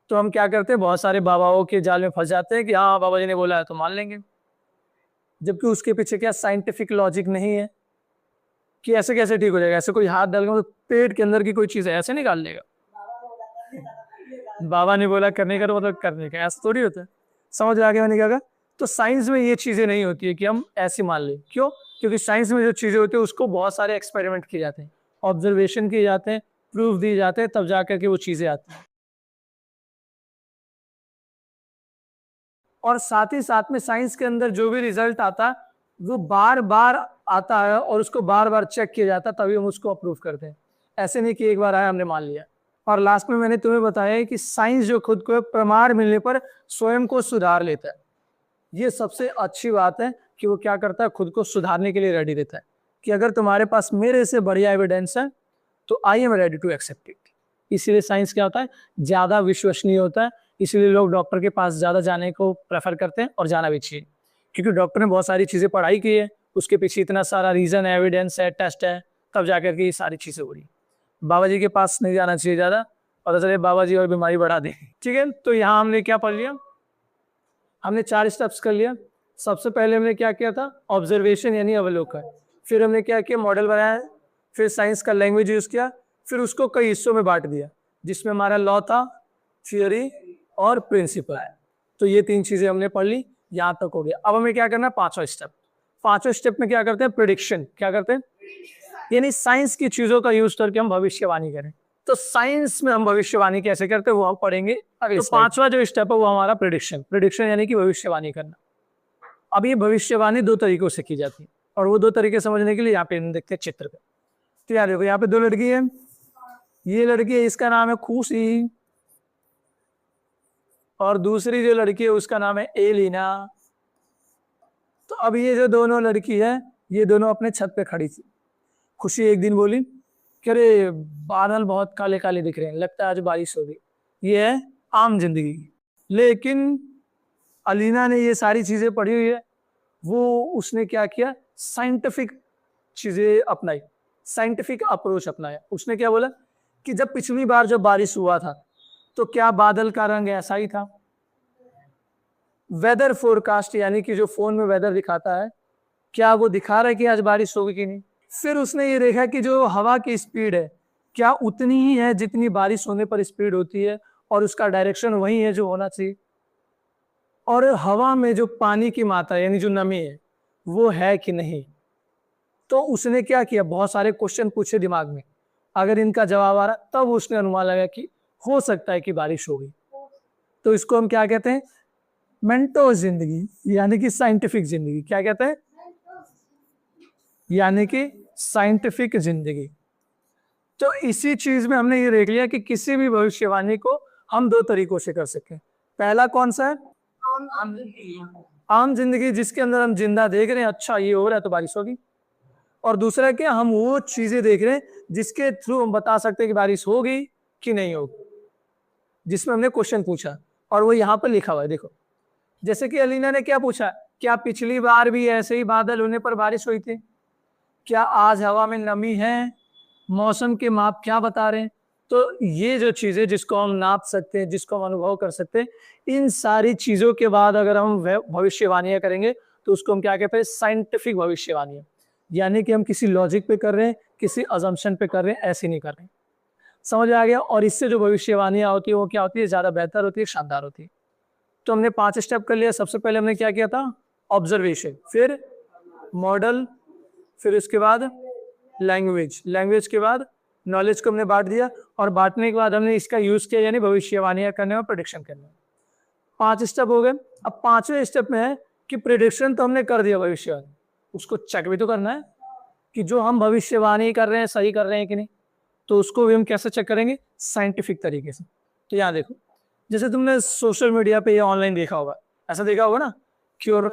तो हम क्या करते हैं, बहुत सारे बाबाओं के जाल में फंस जाते हैं कि हाँ बाबा जी ने बोला है तो मान लेंगे, जबकि उसके पीछे क्या साइंटिफिक लॉजिक नहीं है कि ऐसे कैसे ठीक हो जाएगा। ऐसे कोई हाथ डाल के तो पेट के अंदर की कोई चीज है ऐसे निकाल लेगा, बाबा ने बोला करने का तो मतलब करने का, ऐसा थोड़ी होता है। समझ आ गया मैंने क्या कहा। तो साइंस में ये चीजें नहीं होती है कि हम ऐसे मान लें। क्यों? क्योंकि साइंस में जो चीजें होती है उसको बहुत सारे एक्सपेरिमेंट किए जाते हैं, ऑब्जर्वेशन किए जाते हैं, प्रूफ दिए जाते हैं, तब जाकर के वो चीजें आती हैं। और साथ ही साथ में साइंस के अंदर जो भी रिजल्ट आता है वो बार बार आता है और उसको बार बार चेक किया जाता है, तभी हम उसको अप्रूव करते हैं। ऐसे नहीं कि एक बार आया हमने मान लिया। और लास्ट में मैंने तुम्हें बताया कि साइंस जो खुद को प्रमाण मिलने पर स्वयं को सुधार लेता है। ये सबसे अच्छी बात है कि वो क्या करता है, खुद को सुधारने के लिए रेडी रहता है कि अगर तुम्हारे पास मेरे से बढ़िया एविडेंस है तो I am ready to accept it. इसीलिए साइंस क्या होता है, ज्यादा विश्वसनीय होता है। इसीलिए लोग डॉक्टर के पास ज्यादा जाने को प्रेफर करते हैं और जाना भी चाहिए, क्योंकि डॉक्टर ने बहुत सारी चीजें पढ़ाई की है, उसके पीछे इतना सारा रीजन है, एविडेंस है, टेस्ट है, तब जाकर के ये सारी चीजें हो रही। बाबा जी के पास नहीं जाना चाहिए ज्यादा, पता चले बाबा जी और बीमारी बढ़ा दें। ठीक है, तो यहाँ हमने क्या पढ़ लिया, हमने 4 स्टेप्स कर लिया। सबसे पहले हमने क्या किया था, ऑब्जर्वेशन यानी अवलोकन। फिर हमने क्या किया, मॉडल बनाया। फिर साइंस का लैंग्वेज यूज किया। फिर उसको कई हिस्सों में बांट दिया, जिसमें हमारा लॉ था, थियोरी और प्रिंसिपल है। तो ये 3 चीजें हमने पढ़ ली, यहाँ तक हो गया। अब हमें क्या करना है, 5वां स्टेप। 5वें स्टेप में क्या करते हैं, प्रिडिक्शन। क्या करते हैं, यानी साइंस की चीजों का यूज करके हम भविष्यवाणी करें। तो साइंस में हम भविष्यवाणी कैसे करते हैं वो हम पढ़ेंगे अगले। तो 5वां जो स्टेप है वो हमारा प्रिडिक्शन। प्रिडिक्शन यानी कि भविष्यवाणी करना। अब ये भविष्यवाणी 2 तरीकों से की जाती है, और वो 2 तरीके समझने के लिए यहाँ पे हम देखते हैं चित्र पे। तो यार देखो, यहाँ पे 2 लड़की है। ये लड़की है, इसका नाम है खुशी, और दूसरी जो लड़की है उसका नाम है एलिना। तो अब ये जो दोनों लड़की है, ये दोनों अपने छत पे खड़ी थी। खुशी एक दिन बोली कि अरे बादल बहुत काले काले दिख रहे हैं, लगता है आज बारिश होगी। ये है आम जिंदगी। लेकिन अलीना ने ये सारी चीजें पढ़ी हुई है, वो उसने क्या किया, साइंटिफिक चीजें अपनाई, साइंटिफिक अप्रोच अपनाया। उसने क्या बोला कि जब पिछली बार जब बारिश हुआ था तो क्या बादल का रंग ऐसा ही था। वेदर फोरकास्ट यानी कि जो फोन में वेदर दिखाता है क्या वो दिखा रहा है कि आज बारिश होगी कि नहीं। फिर उसने ये देखा कि जो हवा की स्पीड है क्या उतनी ही है जितनी बारिश होने पर स्पीड होती है, और उसका डायरेक्शन वही है जो होना चाहिए। और हवा में जो पानी की मात्रा यानी जो नमी है वो है कि नहीं। तो उसने क्या किया, बहुत सारे क्वेश्चन पूछे दिमाग में, अगर इनका जवाब आ रहा तब उसने अनुमान लगाया कि हो सकता है कि बारिश होगी। तो इसको हम क्या कहते हैं, मेंटो जिंदगी, यानी कि साइंटिफिक जिंदगी। क्या कहते हैं, यानी कि साइंटिफिक जिंदगी। तो इसी चीज में हमने ये देख लिया कि किसी भी भविष्यवाणी को हम दो तरीकों से कर सकते हैं। पहला कौन सा है, आम जिंदगी, जिसके अंदर हम जिंदा देख रहे हैं अच्छा ये हो रहा है तो बारिश होगी। और दूसरा क्या, हम वो चीजें देख रहे हैं जिसके थ्रू हम बता सकते हैं कि बारिश होगी कि नहीं होगी, जिसमें हमने क्वेश्चन पूछा और वो यहाँ पर लिखा हुआ है। देखो जैसे कि अलीना ने क्या पूछा, क्या पिछली बार भी ऐसे ही बादल होने पर बारिश हुई थी, क्या आज हवा में नमी है, मौसम के माप क्या बता रहे हैं। तो ये जो चीजें जिसको हम नाप सकते हैं, जिसको हम अनुभव कर सकते हैं, इन सारी चीजों के बाद अगर हम भविष्यवाणियां करेंगे तो उसको हम क्या कहते हैं, साइंटिफिक भविष्यवाणियां। यानी कि हम किसी लॉजिक पे कर रहे हैं, किसी अजम्पशन पे कर रहे हैं, ऐसे नहीं कर रहे हैं। समझ आ गया। और इससे जो भविष्यवाणियां होती है वो क्या होती है, ज्यादा बेहतर होती है, शानदार होती है। तो हमने 5 स्टेप कर लिया। सबसे पहले हमने क्या किया था, ऑब्जर्वेशन, फिर मॉडल, फिर उसके बाद लैंग्वेज, लैंग्वेज के बाद नॉलेज को हमने बांट दिया, और बांटने के बाद हमने इसका यूज किया यानी भविष्यवाणियां करने और प्रेडिक्शन करने। 5 स्टेप हो गए। अब 5वें स्टेप में है कि प्रेडिक्शन तो हमने कर दिया भविष्यवाणी, उसको चेक भी तो करना है कि जो हम भविष्यवाणी कर रहे हैं सही कर रहे हैं कि नहीं। तो उसको भी हम कैसे चेक करेंगे, साइंटिफिक तरीके से। तो यहाँ देखो, जैसे तुमने सोशल मीडिया पे या ऑनलाइन देखा होगा, ऐसा देखा होगा ना कि और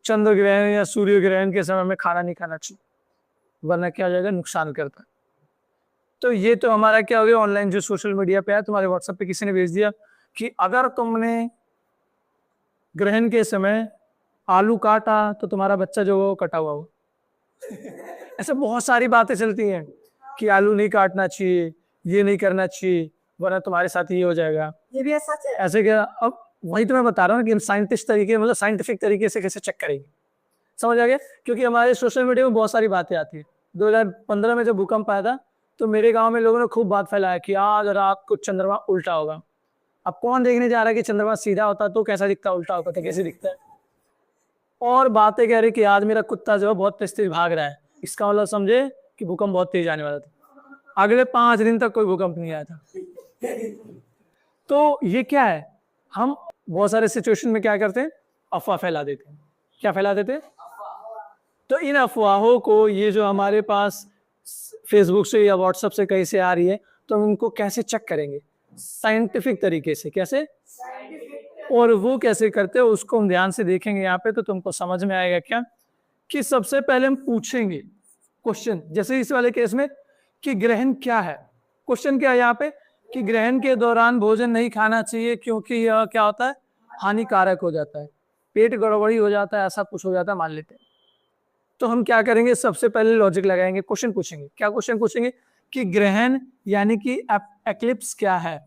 चंद्र ग्रहण या सूर्य ग्रहण के समय में खाना नहीं खाना चाहिए वरना क्या हो जाएगा, नुकसान करता है। तो ये तो हमारा क्या हो गया, ऑनलाइन जो सोशल मीडिया पे है, तुम्हारे व्हाट्सएप पे किसी ने भेज दिया कि अगर तुमने ग्रहण के समय आलू काटा तो तुम्हारा बच्चा जो वो कटा हुआ हो। ऐसे बहुत सारी बातें चलती हैं कि आलू नहीं काटना चाहिए, ये नहीं करना चाहिए वरना तुम्हारे साथ ये हो जाएगा। ये भी ऐसा है, ऐसे क्या। अब वही तो मैं बता रहा हूँ कि हम साइंटिस्ट तरीके, मतलब साइंटिफिक तरीके से कैसे चेक करेंगे। समझ आ गया। क्योंकि हमारे सोशल मीडिया में बहुत सारी बातें आती है। 2015 में जब भूकंप आया था तो मेरे गांव में लोगों ने खूब बात फैलाया कि आज रात को चंद्रमा उल्टा होगा। अब कौन देखने जा रहा है कि चंद्रमा सीधा होता तो कैसा दिखता, उल्टा होता तो कैसे दिखता है। और बातें कह रही कि आज मेरा कुत्ता जो है बहुत तेज भाग रहा है, इसका मतलब समझे कि भूकंप बहुत तेज आने वाला था। अगले 5 दिन तक कोई भूकंप नहीं आया था। तो ये क्या है, हम बहुत सारे सिचुएशन में क्या करते हैं, अफवाह फैला देते हैं। क्या फैला देते हैं, तो इन अफवाहों को, ये जो हमारे पास फेसबुक से या व्हाट्सएप से कहीं से आ रही है, तो हम इनको कैसे चेक करेंगे, साइंटिफिक तरीके से। कैसे, और वो कैसे करते हो उसको हम ध्यान से देखेंगे यहाँ पे, तो तुमको समझ में आएगा क्या कि सबसे पहले हम पूछेंगे क्वेश्चन, जैसे इस वाले केस में कि ग्रहण क्या है। क्वेश्चन क्या है यहाँ पे कि ग्रहण के दौरान भोजन नहीं खाना चाहिए क्योंकि यह क्या होता है, हानिकारक हो जाता है, पेट गड़बड़ी हो जाता है, ऐसा कुछ हो जाता है मान लेते हैं। तो हम क्या करेंगे, सबसे पहले लॉजिक लगाएंगे, क्वेश्चन पूछेंगे। क्या क्वेश्चन पूछेंगे कि ग्रहण यानी कि एक्लिप्स क्या है।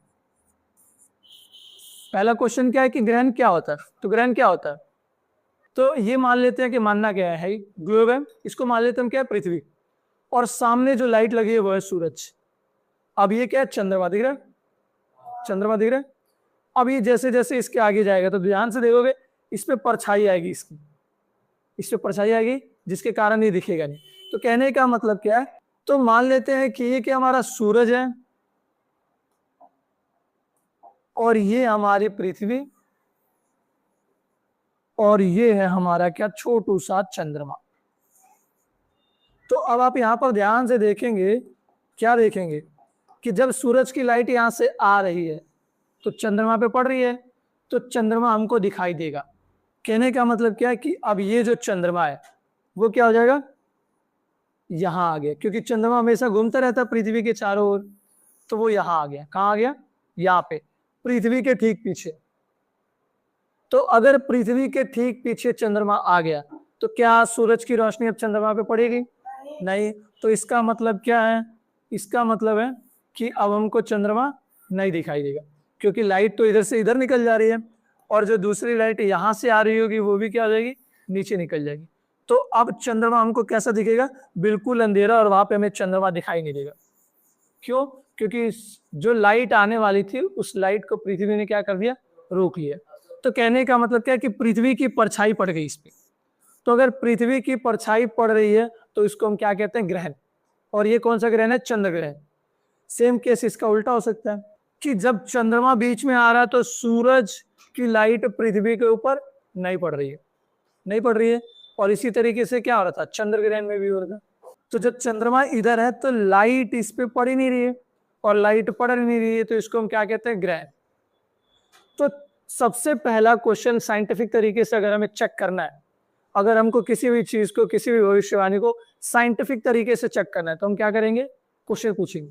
पहला क्वेश्चन क्या है कि ग्रहण क्या होता है। तो ग्रहण क्या होता है, तो ये मान लेते हैं कि मानना क्या है, ग्लोब है, इसको मान लेते हैं हम क्या है, पृथ्वी, और सामने जो लाइट लगी है वो है सूरज। अब ये क्या है, चंद्रमा दिख रहा है, चंद्रमा दिख रहा है। अब ये जैसे जैसे इसके आगे जाएगा तो ध्यान से देखोगे इस पे परछाई आएगी, इसकी इस पे परछाई आएगी जिसके कारण ये दिखेगा नहीं। तो कहने का मतलब क्या है, तो मान लेते हैं कि ये क्या हमारा सूरज है और ये हमारी पृथ्वी और ये है हमारा क्या, छोटू सा चंद्रमा। तो अब आप यहां पर ध्यान से देखेंगे, क्या देखेंगे कि जब सूरज की लाइट यहां से आ रही है तो चंद्रमा पे पड़ रही है, तो चंद्रमा हमको दिखाई देगा। कहने का मतलब क्या है कि अब ये जो चंद्रमा है वो क्या हो जाएगा, यहां आ गया, क्योंकि चंद्रमा हमेशा घूमता रहता है पृथ्वी के चारों ओर। तो वो यहां आ गया, कहां आ गया, यहाँ पे पृथ्वी के ठीक पीछे। तो अगर पृथ्वी के ठीक पीछे चंद्रमा आ गया तो क्या सूरज की रोशनी अब चंद्रमा पे पड़ेगी, नहीं। तो इसका मतलब क्या है, इसका मतलब है कि अब हमको चंद्रमा नहीं दिखाई देगा, क्योंकि लाइट तो इधर से इधर निकल जा रही है और जो दूसरी लाइट यहां से आ रही होगी वो भी क्या हो जाएगी, नीचे निकल जाएगी। तो अब चंद्रमा हमको कैसा दिखेगा, बिल्कुल अंधेरा, और वहां पे हमें चंद्रमा दिखाई नहीं देगा। क्यों? क्योंकि जो लाइट आने वाली थी उस लाइट को पृथ्वी ने क्या कर दिया, रोक लिया। तो कहने का मतलब क्या है कि पृथ्वी की परछाई पड़ गई इस पे। तो अगर पृथ्वी की परछाई पड़ रही है तो इसको हम क्या कहते हैं, ग्रहण। और ये कौन सा ग्रहण है, चंद्र ग्रहण। सेम केस इसका उल्टा हो सकता है कि जब चंद्रमा बीच में आ रहा है तो सूरज की लाइट पृथ्वी के ऊपर नहीं पड़ रही है, नहीं पड़ रही है। और इसी तरीके से क्या हो रहा था, चंद्र ग्रहण में भी हो रहा था। तो जब चंद्रमा इधर है तो लाइट इस पे पड़ ही नहीं रही है, और लाइट पड़ नहीं रही है तो इसको हम क्या कहते हैं, ग्रहण। तो सबसे पहला क्वेश्चन साइंटिफिक तरीके से अगर हमें चेक करना है, अगर हमको किसी भी चीज को, किसी भी भविष्यवाणी को साइंटिफिक तरीके से चेक करना है, तो हम क्या करेंगे, क्वेश्चन पूछेंगे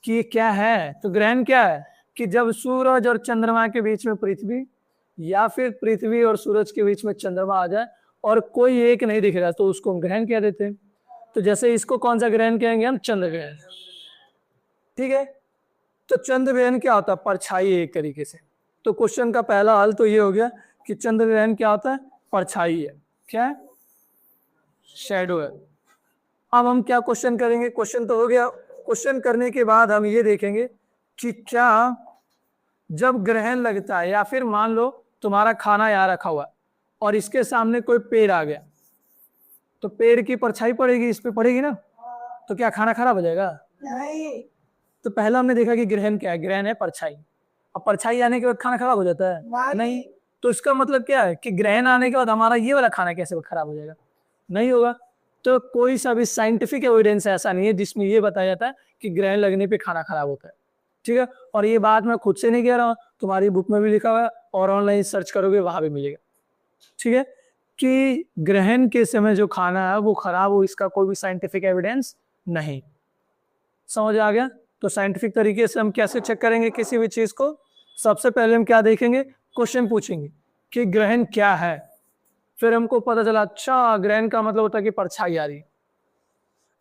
कि ये क्या है। तो ग्रहण क्या है कि जब सूरज और चंद्रमा के बीच में पृथ्वी, या फिर पृथ्वी और सूरज के बीच में चंद्रमा आ जाए और कोई एक नहीं दिख रहा, तो उसको हम ग्रहण कह देते हैं। तो जैसे इसको कौन सा ग्रहण कहेंगे हम, चंद्र ग्रहण। ठीक है, तो चंद्र ग्रहण क्या होता है, परछाई है एक तरीके से। तो क्वेश्चन का पहला हल तो ये हो गया कि चंद्र ग्रहण क्या होता है, परछाई है। क्या है, शैडो है। अब हम क्या क्वेश्चन करेंगे, क्वेश्चन तो हो गया। क्वेश्चन करने के बाद हम ये देखेंगे कि क्या जब ग्रहण लगता है, या फिर मान लो तुम्हारा खाना यहाँ रखा हुआ और इसके सामने कोई पेड़ आ गया, तो पेड़ की परछाई पड़ेगी, इस पे पड़ेगी ना, तो क्या खाना खराब हो जाएगा, नहीं। तो पहला हमने देखा कि ग्रहण क्या है, ग्रहण है परछाई। अब परछाई आने के बाद खाना खराब हो जाता है, नहीं। तो इसका मतलब क्या है कि ग्रहण आने के बाद हमारा ये वाला खाना कैसे खराब हो जाएगा, नहीं होगा। तो कोई सा भी साइंटिफिक एविडेंस ऐसा नहीं है जिसमें ये बताया जाता है कि ग्रहण लगने पे खाना खराब होता है। ठीक है, और ये बात मैं खुद से नहीं कह रहा हूँ, तुम्हारी बुक में भी लिखा हुआ है और ऑनलाइन सर्च करोगे वहां भी मिलेगा। ठीक है, कि ग्रहण के समय जो खाना है वो खराब हो, इसका कोई भी साइंटिफिक एविडेंस नहीं। समझ आ गया। तो साइंटिफिक तरीके से हम कैसे चेक करेंगे किसी भी चीज को, सबसे पहले हम क्या देखेंगे, क्वेश्चन पूछेंगे कि ग्रहण क्या है। फिर हमको पता चला अच्छा ग्रहण का मतलब होता है कि परछाई आ रही।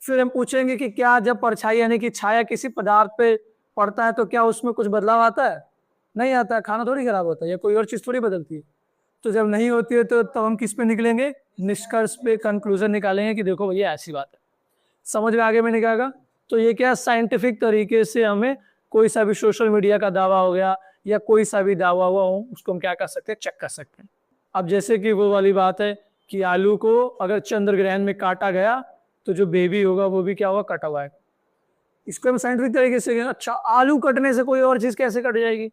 फिर हम पूछेंगे कि क्या जब परछाई यानी कि छाया किसी पदार्थ पे पड़ता है तो क्या उसमें कुछ बदलाव आता है, नहीं आता है, खाना थोड़ी खराब होता है या कोई और चीज थोड़ी बदलती है। तो जब नहीं होती है तो तब हम किस पे निकलेंगे, निष्कर्ष पे, कंक्लूजन निकालेंगे कि देखो भैया ऐसी बात है। समझ में आगे में निकालेगा। तो ये क्या साइंटिफिक तरीके से हमें कोई सा भी सोशल मीडिया का दावा हो गया या कोई सा भी दावा हुआ हो उसको हम क्या कर सकते हैं, चेक कर सकते हैं। अब जैसे कि वो वाली बात है कि आलू को अगर चंद्र ग्रहण में काटा गया तो जो बेबी होगा वो भी क्या होगा, कटा हुआ है। इसको हम साइंटिफिक तरीके से, अच्छा आलू कटने से कोई और चीज कैसे कट जाएगी,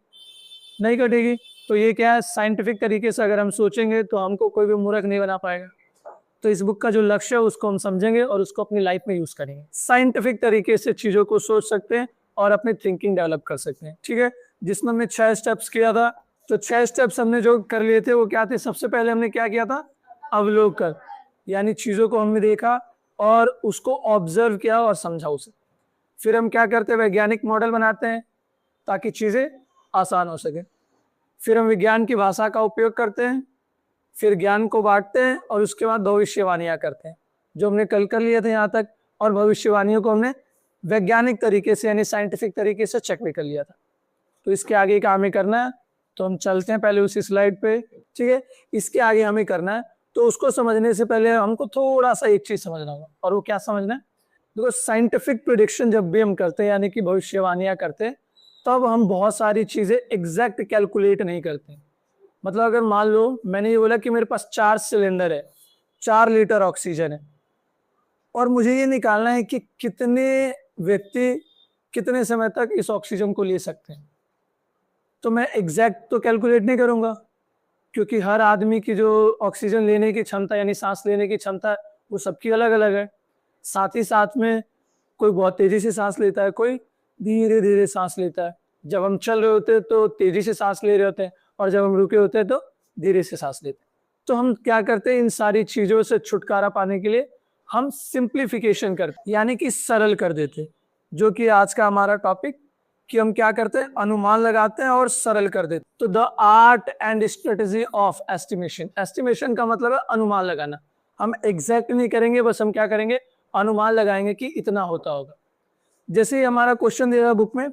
नहीं कटेगी। तो ये क्या है, साइंटिफिक तरीके से अगर हम सोचेंगे तो हमको कोई भी मूर्ख नहीं बना पाएगा। तो इस बुक का जो लक्ष्य है उसको हम समझेंगे और उसको अपनी लाइफ में यूज करेंगे। साइंटिफिक तरीके से चीजों को सोच सकते हैं और अपनी थिंकिंग डेवलप कर सकते हैं। ठीक है, जिसमें हमने 6 स्टेप्स किया था, तो 6 स्टेप्स हमने जो कर लिए थे वो क्या थे, सबसे पहले हमने क्या किया था, अवलोकन, यानी चीजों को हमने देखा और उसको ऑब्जर्व किया और समझा उसे। फिर हम क्या करते हैं, वैज्ञानिक मॉडल बनाते हैं ताकि चीजें आसान हो सके। फिर हम विज्ञान की भाषा का उपयोग करते हैं, फिर ज्ञान को बांटते हैं और उसके बाद भविष्यवाणियां करते हैं, जो हमने कल कर लिए थे यहाँ तक। और भविष्यवाणियों को हमने वैज्ञानिक तरीके से यानी साइंटिफिक तरीके से चेक भी कर लिया था। तो इसके आगे काम ही करना है, तो हम चलते हैं पहले उसी स्लाइड पे। ठीक है, इसके आगे हमें करना है, तो उसको समझने से पहले हमको थोड़ा सा एक चीज समझना होगा, और वो क्या समझना है, देखो साइंटिफिक प्रिडिक्शन जब भी हम करते हैं यानी कि भविष्यवाणियां करते हैं, तब हम बहुत सारी चीजें एग्जैक्ट कैलकुलेट नहीं करते। मतलब अगर मान लो मैंने ये बोला कि मेरे पास 4 सिलेंडर है, 4 लीटर ऑक्सीजन है, और मुझे ये निकालना है कि कितने व्यक्ति कितने समय तक इस ऑक्सीजन को ले सकते हैं, तो मैं एग्जैक्ट तो कैलकुलेट नहीं करूंगा, क्योंकि हर आदमी की जो ऑक्सीजन लेने की क्षमता यानी सांस लेने की क्षमता है वो सबकी अलग अलग है। साथ ही साथ में कोई बहुत तेजी से सांस लेता है, कोई धीरे धीरे सांस लेता है। जब हम चल रहे होते हैं तो तेजी से सांस ले रहे होते हैं, और जब हम रुके होते हैं तो धीरे से सांस लेते हैं। तो हम क्या करते हैं, इन सारी चीजों से छुटकारा पाने के लिए हम सिंप्लीफिकेशन करते यानी कि सरल कर देते, जो कि आज का हमारा टॉपिक, कि हम क्या करते हैं, अनुमान लगाते हैं और सरल कर देते। तो the art and strategy of estimation, estimation का मतलब है अनुमान लगाना। हम एग्जैक्ट नहीं करेंगे, बस हम क्या करेंगे, अनुमान लगाएंगे कि इतना होता होगा। जैसे ही हमारा क्वेश्चन दे रहा है बुक में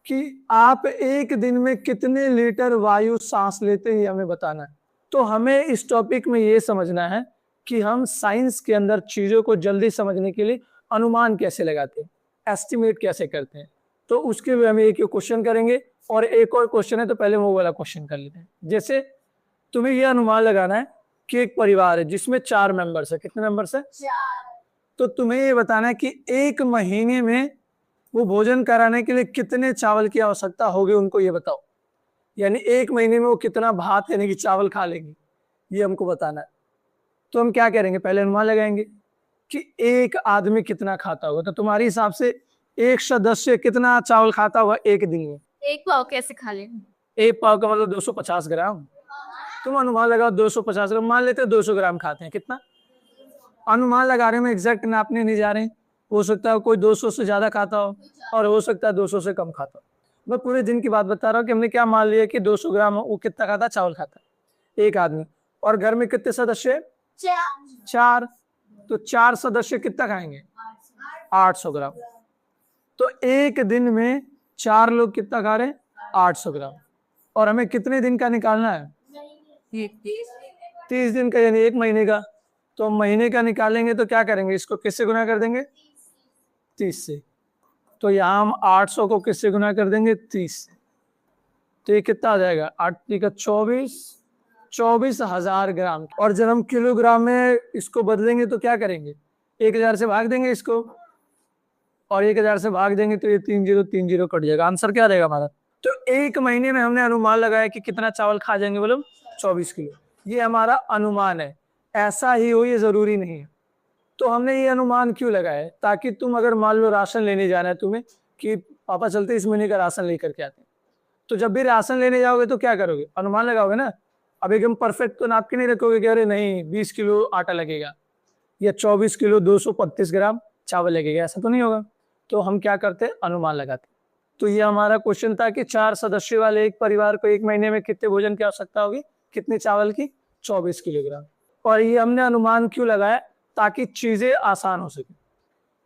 कि आप एक दिन में कितने लीटर वायु सांस लेते हैं, हमें बताना है। तो हमें इस टॉपिक में ये समझना है कि हम साइंस के अंदर चीजों को जल्दी समझने के लिए अनुमान कैसे लगाते हैं, एस्टिमेट कैसे करते हैं। तो उसके लिए हम एक क्वेश्चन करेंगे और एक और क्वेश्चन है, तो पहले वो वाला क्वेश्चन कर लेते हैं। जैसे तुम्हें यह अनुमान लगाना है कि एक परिवार है जिसमें 4 मेंबर्स है। कितने मेंबर्स है? 4। तो तुम्हें ये बताना है कि एक महीने में वो भोजन कराने के लिए कितने चावल की आवश्यकता होगी, उनको ये बताओ। यानी एक महीने में वो कितना भात यानी कि चावल खा लेंगे, ये हमको बताना है। तो हम क्या करेंगे, पहले अनुमान लगाएंगे कि एक आदमी कितना खाता होगा। तो तुम्हारे हिसाब से एक सदस्य कितना चावल खाता होगा एक दिन में? एक पाव कैसे खा लेंगे? एक पाव का मतलब 250 ग्राम। तुम अनुमान लगाओ 250 ग्राम, मान लेते 200 ग्राम खाते हैं। कितना अनुमान लगा रहे हैं, एग्जैक्ट नापने नहीं जा रहे हैं। हो सकता है कोई 200 से ज्यादा खाता हो और हो सकता है 200 से कम खाता हो। मैं पूरे दिन की बात बता रहा हूँ कि हमने क्या मान लिया कि 200 ग्राम वो कितना खाता, चावल खाता एक आदमी। और घर में कितने सदस्य? 4। तो 4 सदस्य कितना खाएंगे? 800 ग्राम। तो एक दिन में 4 लोग कितना खा रहे हैं? 800 ग्राम। और हमें कितने दिन का निकालना है? 30 दिन का, यानी एक महीने का। तो महीने का निकालेंगे तो क्या करेंगे, इसको किससे गुना कर देंगे? 30 से। तो यहाँ हम 800 को किससे गुना कर देंगे? 30 से। तो ये कितना आ जाएगा? 8 का 24,000 ग्राम। और जब हम किलोग्राम में इसको बदलेंगे तो क्या करेंगे, 1000 से भाग देंगे इसको, और 1000 से भाग देंगे तो ये 3030 कट जाएगा। आंसर क्या रहेगा हमारा? तो एक महीने में हमने अनुमान लगाया कि कितना चावल खा जाएंगे, बोलो 24 किलो। ये हमारा अनुमान है, ऐसा ही हो ये जरूरी नहीं है। तो हमने ये अनुमान क्यों लगाया? ताकि तुम अगर मान लो राशन लेने जाना है तुम्हें, कि पापा चलते इस महीने का राशन लेकर के आते हैं, तो जब भी राशन लेने जाओगे तो क्या करोगे, अनुमान लगाओगे ना। अब एकदम परफेक्ट तो नाप के नहीं रखोगे कि अरे नहीं 20 किलो आटा लगेगा या 24 किलो 235 ग्राम चावल लगेगा, ऐसा तो नहीं होगा। तो हम क्या करते, अनुमान लगाते। तो ये हमारा क्वेश्चन था कि 4 सदस्य वाले एक परिवार को एक महीने में कितने भोजन की आवश्यकता होगी, कितने चावल की? 24 किलोग्राम। और ये हमने अनुमान क्यों लगाया? ताकि चीजें आसान हो सके।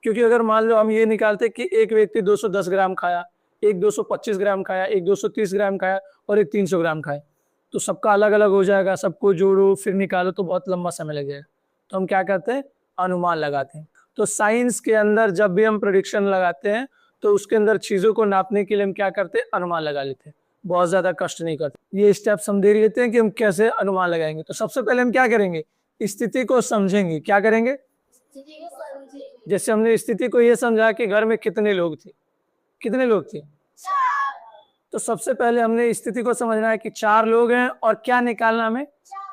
क्योंकि अगर मान लो हम ये निकालते कि एक व्यक्ति 210 ग्राम खाया, एक 225 ग्राम खाया, एक 230 ग्राम खाया और एक 300 ग्राम खाया, तो सबका अलग अलग हो जाएगा, सबको जोड़ो फिर निकालो तो बहुत लंबा समय लग जाएगा। तो हम क्या करते हैं, अनुमान लगाते हैं। तो साइंस के अंदर जब भी हम प्रेडिक्शन लगाते हैं तो उसके अंदर चीजों को नापने के लिए हम क्या करते हैं, अनुमान लगा लेते हैं। बहुत ज्यादा कष्ट नहीं करते। ये स्टेप्स हम दे लेते हैं कि हम कैसे अनुमान लगाएंगे। तो सबसे पहले हम क्या करेंगे, स्थिति को समझेंगे। क्या करेंगे? जैसे हमने स्थिति को ये समझा कि घर में कितने लोग थे, कितने लोग थे? तो सबसे पहले हमने स्थिति को समझना है कि 4 लोग हैं और क्या निकालना हमें,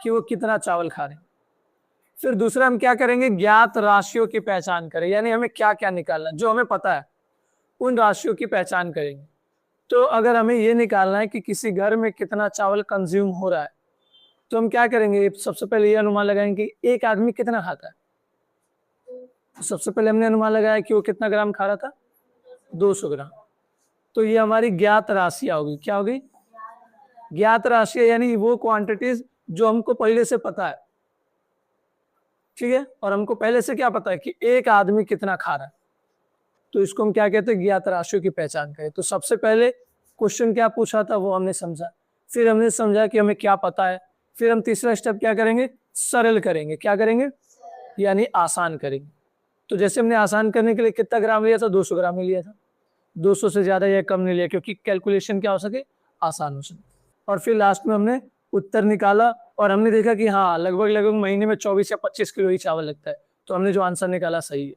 कि वो कितना चावल खा रहे हैं। फिर दूसरा हम क्या करेंगे, ज्ञात राशियों की पहचान करें, यानी हमें क्या क्या निकालना, जो हमें पता है उन राशियों की पहचान करेंगे। तो अगर हमें ये निकालना है कि किसी घर में कितना चावल कंज्यूम हो रहा है, तो हम क्या करेंगे, सबसे पहले ये अनुमान लगाएंगे कि एक आदमी कितना खाता है। तो सबसे पहले हमने अनुमान लगाया कि वो कितना ग्राम खा रहा था, 200 ग्राम। तो ये हमारी ज्ञात राशियां होगी। क्या होगी? ज्ञात राशियां, यानी वो क्वांटिटीज जो हमको पहले से पता है। ठीक है, और हमको पहले से क्या पता है कि एक आदमी कितना खा रहा है, तो इसको हम क्या कहते हैं, ज्ञात राशियों की पहचान करें। तो सबसे पहले क्वेश्चन क्या पूछा था वो हमने समझा, फिर हमने समझा कि हमें क्या पता है, फिर हम तीसरा स्टेप क्या करेंगे, सरल करेंगे। क्या करेंगे, यानी आसान करेंगे। तो जैसे हमने आसान करने के लिए कितना ग्राम लिया था, 200 ग्राम ही लिया था, 200 से ज्यादा या कम नहीं लिया, क्योंकि कैलकुलेशन क्या हो सके, आसान हो सके। और फिर लास्ट में हमने उत्तर निकाला और हमने देखा कि हाँ लगभग लगभग महीने में 24 या 25 किलो ही चावल लगता है। तो हमने जो आंसर निकाला सही है।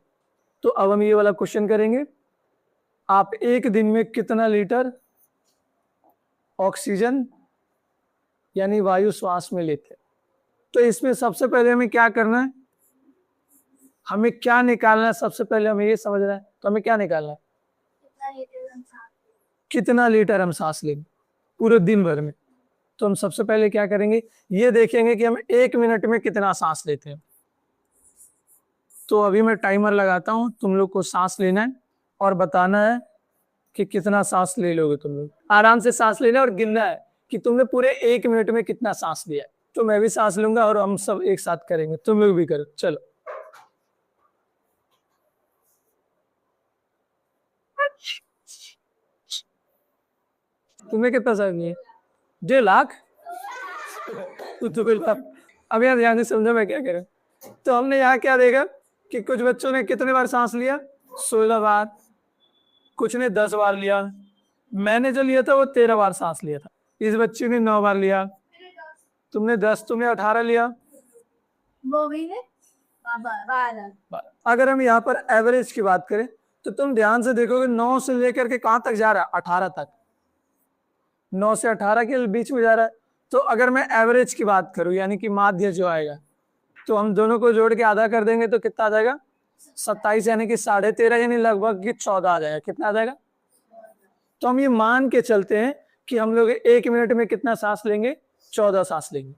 तो अब हम ये वाला क्वेश्चन करेंगे, आप एक दिन में कितना लीटर ऑक्सीजन यानी वायु श्वास में लेते हैं। तो इसमें सबसे पहले हमें क्या करना है, हमें क्या निकालना है, सबसे पहले हमें ये समझना है। तो हमें क्या निकालना है, कितना लीटर हम सांस लेंगे पूरे दिन भर में। तो हम सबसे पहले क्या करेंगे, ये देखेंगे कि हम 1 मिनट में कितना सांस लेते हैं। तो अभी मैं टाइमर लगाता हूं, तुम लोग को सांस लेना है और बताना है कि कितना सांस ले लोगे। तुम लोग आराम से सांस लेना है और गिनना है कि तुमने पूरे 1 मिनट में कितना सांस लिया है। तो मैं भी सांस लूंगा और हम सब एक साथ करेंगे, तुम लोग भी करो। चलो, तुम्हें कितना सांस लिया? 1.5 लाख। तो बिल्कुल अब यार ध्यान से समझो मैं क्या करूं। तो हमने यहाँ क्या देखा कि कुछ बच्चों ने कितने बार सांस लिया, 16 बार, कुछ ने 10 बार लिया, मैंने जो लिया था वो 13 बार सांस लिया था, इस बच्चे ने 9 बार लिया, तुमने 10, तुमने 18 लिया। अगर हम यहाँ पर एवरेज की बात करें तो तुम ध्यान से देखोगे 9 से लेकर के कहां तक जा रहा है, 18 तक, 9 से 18 के बीच में जा रहा है। तो अगर मैं एवरेज की बात करूं यानी कि माध्य जो आएगा, तो हम दोनों को जोड़ के आधा कर देंगे तो कितना आ जाएगा, 27 यानी कि 13.5 यानी लगभग 14 आ जाएगा। कितना आ जाएगा? तो हम ये मान के चलते हैं कि हम लोग 1 मिनट में कितना सांस लेंगे, 14 सांस लेंगे।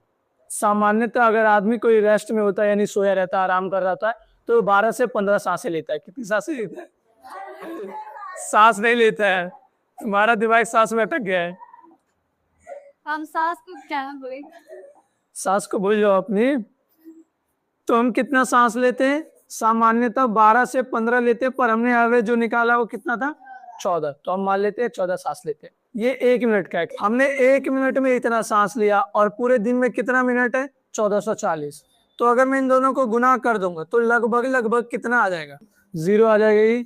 सामान्यतः अगर आदमी कोई रेस्ट में होता है यानी सोया रहता है, आराम कर रहा होता है, तो 12 से 15 सांसें लेता है। कितनी सांसें लेता है? सांस नहीं लेता है, तुम्हारा दिमाग सांस में अटक गया है। हम सांस को क्या बोले? सांस को भूल जाओ अपनी। तो हम कितना सांस लेते हैं, सामान्यतः 12 से 15 लेते हैं, पर हमने एवरेज जो निकाला वो कितना था, 14। तो हम मान लेते हैं 14 सांस लेते हैं। ये 1 मिनट का है, हमने 1 मिनट में इतना सांस लिया और पूरे दिन में कितना मिनट है, 1440। तो अगर मैं इन दोनों को गुना कर दूंगा तो लगभग कितना आ जाएगा, 0 आ जाएगा। ये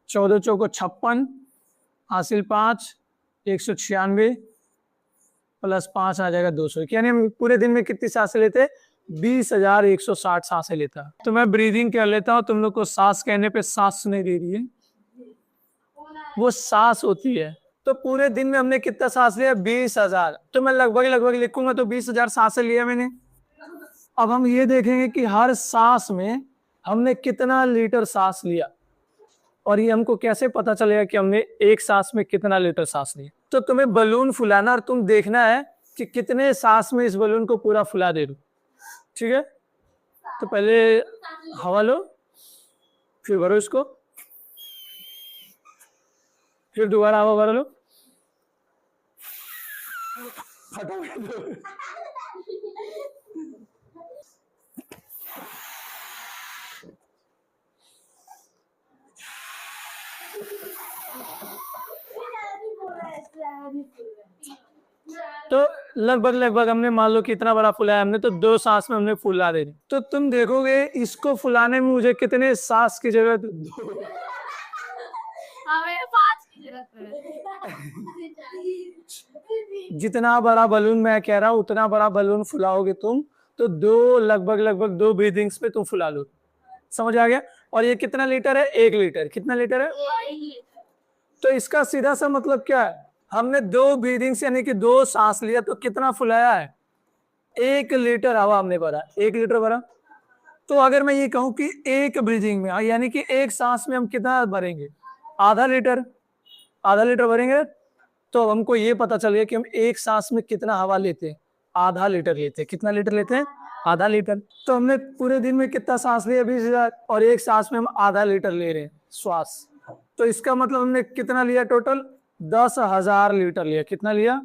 14 चौको 56, हासिल 5, 196 प्लस 5 आ जाएगा 200। यानी हम पूरे दिन में कितनी सांसें लेते हैं, 20,160 सांसें लेता है। तो मैं ब्रीदिंग कर लेता हूँ, तुम लोग को सांस कहने पे सांस सुनाई दे रही है, वो सांस होती है। तो पूरे दिन में हमने कितना सांस लिया, 20,000। तो मैं लगभग लिखूंगा तो 20,000 सांसें लिया मैंने। अब हम ये देखेंगे कि हर सांस में हमने कितना लीटर सांस लिया, और ये हमको कैसे पता चलेगा कि हमने एक सांस में कितना लीटर सांस लिया। तो तुम्हें बलून फुलाना और तुम देखना है कि कितने सांस में इस बलून को पूरा फुला दे दूं। ठीक है, तो पहले हवा लो, फिर भरो इसको, फिर दोबारा हवा भर लो, तो लगभग हमने मान लो कितना बड़ा फुलाया हमने, तो 2 सांस में हमने फुला देनी। तो तुम देखोगे इसको फुलाने में मुझे कितने सांस की जरूरत है, 2। हमें 5 की जरूरत है। जितना बड़ा बलून मैं कह रहा हूँ उतना बड़ा बलून फुलाओगे तुम, तो 2 लगभग 2 ब्रीदिंग्स पे तुम फुला लो। समझ आ गया? और ये कितना लीटर है, 1 लीटर। कितना लीटर है? तो इसका सीधा सा मतलब क्या है, हमने 2 ब्रीदिंग्स यानी कि 2 सांस लिया तो कितना फुलाया है, 1 लीटर हवा हमने भरा, 1 लीटर भरा। तो अगर मैं ये कहूं कि 1 ब्रीदिंग में यानी कि 1 सांस में हम कितना भरेंगे, आधा लीटर भरेंगे, तो हमको ये पता चल गया कि हम 1 सांस में कितना हवा लेते हैं, आधा लीटर लेते हैं। कितना लीटर लेते हैं, आधा लीटर। तो हमने पूरे दिन में कितना सांस लिया, 20,000, और 1 सांस में हम आधा लीटर ले रहे हैं श्वास। तो इसका मतलब हमने कितना लिया, टोटल 10,000 लीटर लिया। कितना लिया,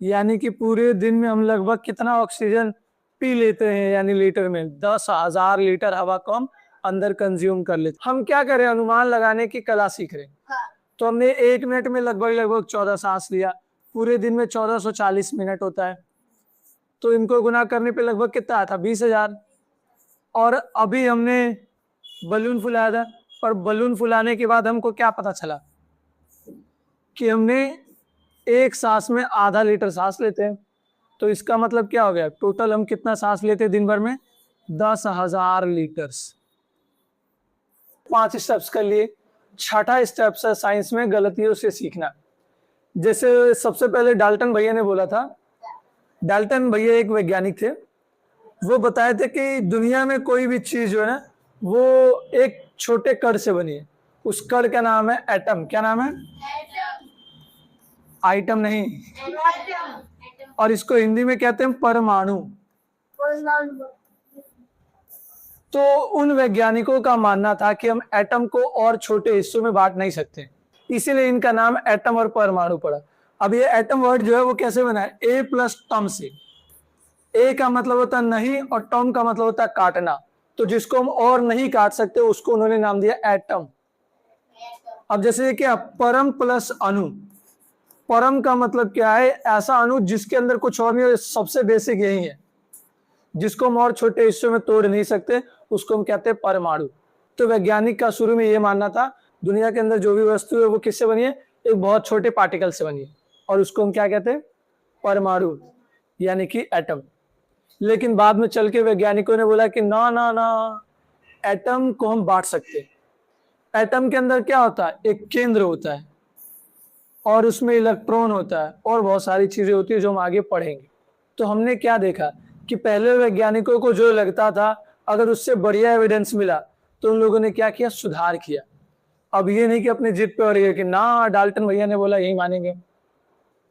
यानी कि पूरे दिन में हम लगभग कितना ऑक्सीजन पी लेते हैं, यानी लीटर में 10,000 लीटर हवा को हम अंदर कंज्यूम कर लेते। हम क्या करें, अनुमान लगाने की कला सीख रहे हैं। तो हमने 1 मिनट में लगभग 14 सांस लिया, पूरे दिन में 1440 मिनट होता है, तो इनको गुना करने पे लगभग कितना आता, 20,000। और अभी हमने बलून फुलाया था, पर बलून फुलाने के बाद हमको क्या पता चला कि हमने 1 सांस में आधा लीटर सांस लेते हैं। तो इसका मतलब क्या हो गया, टोटल हम कितना सांस लेते हैं दिन भर में, 10,000 लीटर्स। 5 स्टेप्स कर लिए। छठा स्टेप है साइंस में गलतियों से सीखना। जैसे सबसे पहले डाल्टन भैया ने बोला था, डाल्टन भैया एक वैज्ञानिक थे, वो बताए थे कि दुनिया में कोई भी चीज जो है ना वो एक छोटे कण से बनी है, उस कण का नाम है एटम। क्या नाम है, आइटम नहीं, और इसको हिंदी में कहते हैं परमाणु। तो उन वैज्ञानिकों का मानना था कि हम एटम को और छोटे हिस्सों में बांट नहीं सकते, इसीलिए इनका नाम एटम और परमाणु पड़ा। अब ये एटम वर्ड जो है वो कैसे बना है, ए प्लस टर्म से। ए का मतलब होता है नहीं और टर्म का मतलब होता है काटना, तो जिसको हम और नहीं काट सकते उसको उन्होंने नाम दिया एटम। अब जैसे क्या, परम प्लस अणु। परम का मतलब क्या है, ऐसा अणु जिसके अंदर कुछ और नहीं, सबसे बेसिक यही है। जिसको हम और छोटे हिस्सों में तोड़ नहीं सकते उसको हम कहते हैं परमाणु। तो वैज्ञानिक का शुरू में ये मानना था दुनिया के अंदर जो भी वस्तु है वो किससे बनी है, एक बहुत छोटे पार्टिकल से बनी है, और उसको हम क्या कहते हैं, परमाणु यानी कि एटम। लेकिन बाद में चल के वैज्ञानिकों ने बोला कि ना ना ना, एटम को हम बांट सकते हैं। एटम के अंदर क्या होता है, एक केंद्र होता है और उसमें इलेक्ट्रॉन होता है और बहुत सारी चीजें होती है जो हम आगे पढ़ेंगे। तो हमने क्या देखा कि पहले वैज्ञानिकों को जो लगता था अगर उससे बढ़िया एविडेंस मिला तो उन लोगों ने क्या किया, सुधार किया। अब ये नहीं कि अपने जिद पे अड़ गए कि ना डाल्टन भैया ने बोला यही मानेंगे।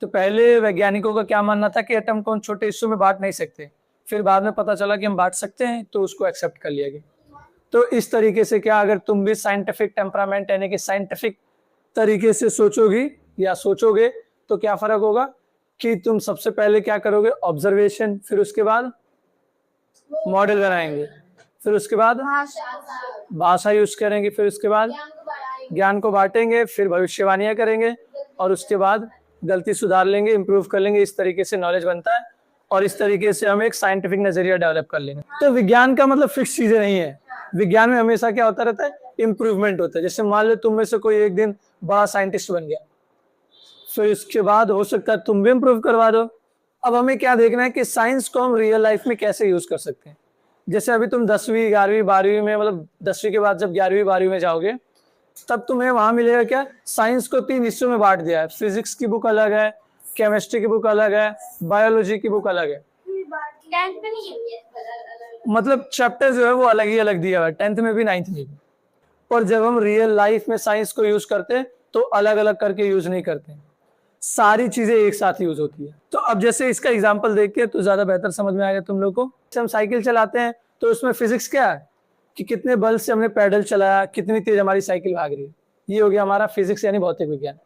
तो पहले वैज्ञानिकों का क्या मानना था कि एटम को हम छोटे हिस्सों में बांट नहीं सकते, फिर बाद में पता चला कि हम बांट सकते हैं तो उसको एक्सेप्ट कर लिया गया। तो इस तरीके से क्या, अगर तुम भी साइंटिफिक टेम्परामेंट यानी कि साइंटिफिक तरीके से सोचोगी या सोचोगे तो क्या फर्क होगा कि तुम सबसे पहले क्या करोगे, ऑब्जर्वेशन, फिर उसके बाद मॉडल बनाएंगे, फिर उसके बाद भाषा यूज करेंगे, फिर उसके बाद ज्ञान को बांटेंगे, फिर भविष्यवाणियां करेंगे और उसके बाद गलती सुधार लेंगे, इंप्रूव कर लेंगे। इस तरीके से नॉलेज बनता है और इस तरीके से हम एक साइंटिफिक नजरिया डेवलप कर लेंगे। तो विज्ञान का मतलब फिक्स चीजें नहीं है, विज्ञान में हमेशा क्या होता रहता है, इंप्रूवमेंट होता है। जैसे मान लो तुम में से कोई एक दिन बड़ा साइंटिस्ट बन गया, फिर उसके बाद हो सकता है तुम भी इंप्रूव करवा दो। अब हमें क्या देखना है कि साइंस को हम रियल लाइफ में कैसे यूज कर सकते हैं। जैसे अभी तुम 10वीं 11वीं 12वीं में, मतलब 10वीं के बाद जब 11वीं 12वीं में जाओगे तब तुम्हें वहां मिलेगा क्या, साइंस को 3 हिस्सों में बांट दिया है। फिजिक्स की बुक अलग है, केमिस्ट्री की बुक अलग है, बायोलॉजी की बुक अलग है। मतलब चैप्टर जो है वो अलग ही अलग दिया हुआ है, 10th में भी 9th में भी। और जब हम रियल लाइफ में साइंस को यूज करते हैं तो अलग अलग करके यूज नहीं करते, सारी चीजें एक साथ यूज होती है। तो अब जैसे इसका एग्जांपल देखते हैं तो ज्यादा बेहतर समझ में आएगा तुम लोग को। जैसे हम साइकिल चलाते हैं तो उसमें फिजिक्स क्या है कि कितने बल से हमने पैडल चलाया, कितनी तेज हमारी साइकिल भाग रही है, ये हो गया हमारा फिजिक्स यानी भौतिक विज्ञान,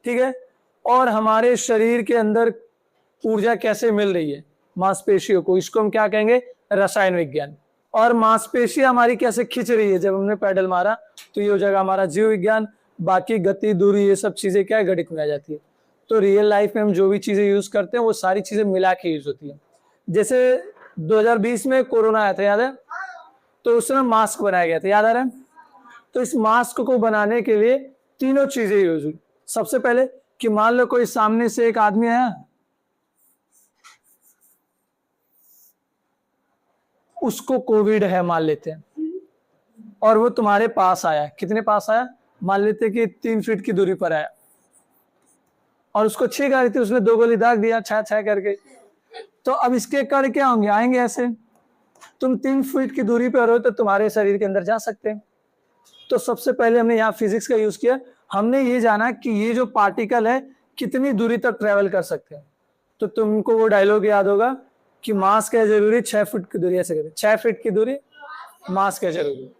ठीक है। और हमारे शरीर के अंदर ऊर्जा कैसे मिल रही है मांसपेशियों को, इसको हम क्या कहेंगे, रसायन विज्ञान। और मांसपेशियां हमारी कैसे खिंच रही है जब हमने पैडल मारा, तो ये हो जाएगा हमारा जीव विज्ञान। बाकी गति, दूरी, ये सब चीजें क्या है, गणित में आ जाती है। तो रियल लाइफ में हम जो भी चीजें यूज करते हैं वो सारी चीजें मिला के यूज होती है। जैसे 2020 में कोरोना आया था, याद है, तो उस समय मास्क बनाया गया था, याद आ रहा है। तो इस मास्क को बनाने के लिए तीनों चीजें यूज हुई। सबसे पहले कि मान लो कोई सामने से एक आदमी आया, उसको कोविड है मान लेते हैं, और वो तुम्हारे पास आया, कितने पास आया, मान लेते कि 3 फीट की दूरी पर आया, और उसको छींक आ रही थी, उसने 2 गोली दाग दिया छा छा करके। तो अब इसके कण क्या होंगे, आएंगे ऐसे। तुम 3 फीट की दूरी पर हो तो तुम्हारे शरीर के अंदर जा सकते हैं। तो सबसे पहले हमने यहाँ फिजिक्स का यूज किया, हमने ये जाना कि ये जो पार्टिकल है कितनी दूरी तक ट्रेवल कर सकते हैं। तो तुमको वो डायलॉग याद होगा कि मास क्या जरूरी, 6 फीट की दूरी, ऐसे करें 6 फीट की दूरी मास क्या जरूरी,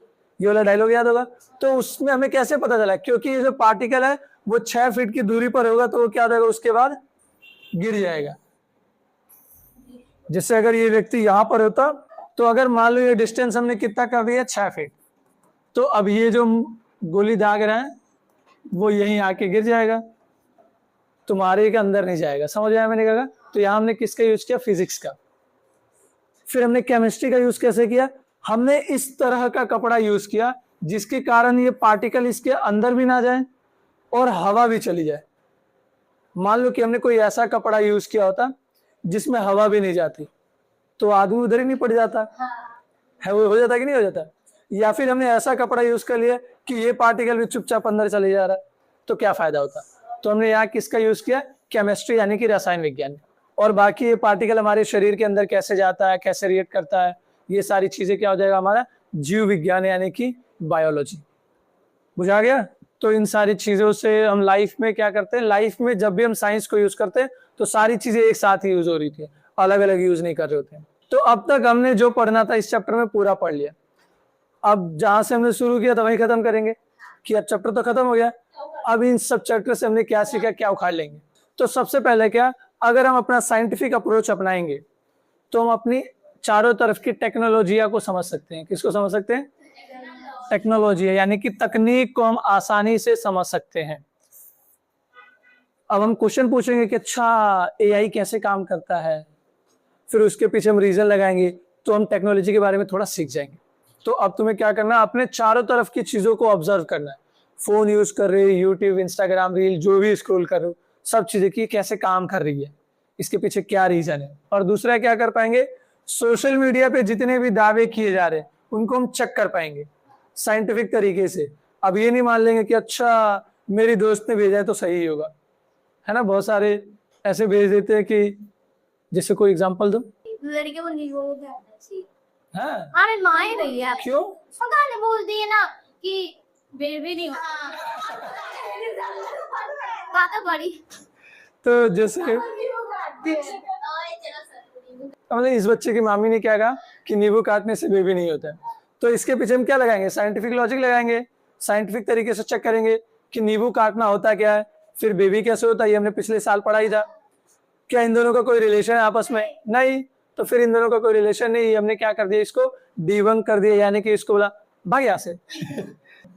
ये वाला डायलॉग याद होगा। तो उसमें हमें कैसे पता चला, क्योंकि ये जो पार्टिकल है वो 6 फीट की दूरी पर होगा तो वो क्या होगा, उसके बाद गिर जाएगा। जैसे अगर ये व्यक्ति यहाँ पर होता तो अगर मान लो ये डिस्टेंस हमने कितना कर दिया, 6 फीट, तो अब ये जो गोली दाग रहा है वो यहीं आके गिर जाएगा, तुम्हारे के अंदर नहीं जाएगा। समझ आया मैंने कहा। तो यहाँ हमने किसका यूज किया, फिजिक्स का। फिर हमने केमिस्ट्री का यूज कैसे किया, हमने इस तरह का कपड़ा यूज किया जिसके कारण ये पार्टिकल इसके अंदर भी ना जाए और हवा भी चली जाए। मान लो कि हमने कोई ऐसा कपड़ा यूज किया होता जिसमें हवा भी नहीं जाती तो आदमी उधर ही नहीं पड़ जाता है, वो हो जाता कि नहीं हो जाता। या फिर हमने ऐसा कपड़ा यूज कर लिया कि ये पार्टिकल भी चुपचाप अंदर चले जा रहा है तो क्या फायदा होता। तो हमने यहाँ किसका यूज किया, केमिस्ट्री यानी कि रसायन विज्ञान। और बाकी ये पार्टिकल हमारे शरीर के अंदर कैसे जाता है, कैसे रिएक्ट करता है, ये सारी चीजें क्या हो जाएगा हमारा जीव विज्ञान यानी कि बायोलॉजी। बुझा गया। तो इन सारी चीजों से हम लाइफ में क्या करते हैं, लाइफ में जब भी हम साइंस को यूज करते हैं तो सारी चीजें एक साथ ही यूज हो रही थी, अलग अलग यूज नहीं कर रहे होते। तो अब तक हमने जो पढ़ना था इस चैप्टर में पूरा पढ़ लिया। अब जहां से हमने शुरू किया था वहीं खत्म करेंगे कि अब चैप्टर तो खत्म हो गया। अब इन सब चैप्टर से हमने क्या सीखा, क्या उखाड़ लेंगे। तो सबसे पहले क्या, अगर हम अपना साइंटिफिक अप्रोच अपनाएंगे तो हम अपनी चारों तरफ की टेक्नोलॉजिया को समझ सकते हैं। किसको समझ सकते हैं, टेक्नोलॉजी यानी कि तकनीक को हम आसानी से समझ सकते हैं। अब हम क्वेश्चन पूछेंगे कि अच्छा एआई कैसे काम करता है, फिर उसके पीछे हम रीजन लगाएंगे, तो हम टेक्नोलॉजी के बारे में थोड़ा सीख जाएंगे। तो अब तुम्हें क्या करना है, अपने चारों तरफ की चीजों को ऑब्जर्व करना है। फोन यूज कर रहे हो, यूट्यूब, इंस्टाग्राम रील, जो भी स्क्रॉल कर रहे हो, सब चीजें की कैसे काम कर रही है, इसके पीछे क्या रीजन है। और दूसरा क्या कर पाएंगे, सोशल मीडिया पे जितने भी दावे किए जा रहे हैं उनको हम चेक कर पाएंगे साइंटिफिक तरीके से। अब ये नहीं मान लेंगे कि अच्छा मेरी दोस्त ने भेजा है तो सही होगा, है ना। बहुत सारे ऐसे भेज देते हैं कि, जैसे कोई एग्जांपल दो। लड़के को नहीं वो कहना चाहिए। हाँ, हमें माँ ही रही है। क्यों? पता नहीं बोलती है ना कि बेबी नहीं हो। बात बड़ी। तो जैसे मतलब इस बच्चे की मामी ने क्या कहा कि नींबू काटने से बेबी नहीं होता है, तो इसके पीछे हम क्या लगाएंगे, साइंटिफिक लॉजिक लगाएंगे, साइंटिफिक तरीके से चेक करेंगे कि नींबू काटना होता क्या है, फिर बेबी कैसे होता है, ये हमने पिछले साल पढ़ाई था। क्या इन दोनों का कोई रिलेशन है आपस में? नहीं। तो फिर इन दोनों का कोई रिलेशन नहीं, हमने क्या कर दिया, इसको डिबंक कर दिया, यानी कि इसको बोला भाग यहाँ से।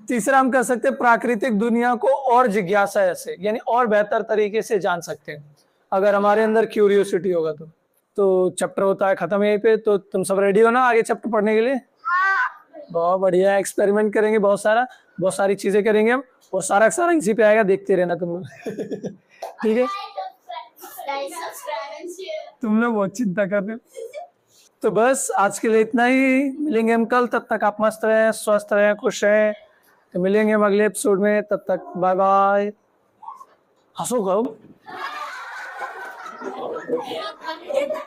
तीसरा हम कर सकते हैं प्राकृतिक दुनिया को और जिज्ञासा से, यानी और बेहतर तरीके से जान सकते हैं अगर हमारे अंदर क्यूरियोसिटी होगा तो चैप्टर होता है खत्म यहीं पे। तो तुम सब रेडी हो ना आगे चैप्टर पढ़ने के लिए? बहुत बढ़िया, एक्सपेरिमेंट करेंगे, बहुत सारी चीजें करेंगे हम, वो सारा इसी पे आएगा, देखते रहना तुम लोग। ठीक है, तुम लोग बहुत चिंता कर रहे हो। तो बस आज के लिए इतना ही, मिलेंगे हम कल, तब तक आप मस्त रहें, स्वस्थ रहें, खुश रहें। तो मिलेंगे हम अगले एपिसोड में, तब तक बाय बाय। हंसो कब?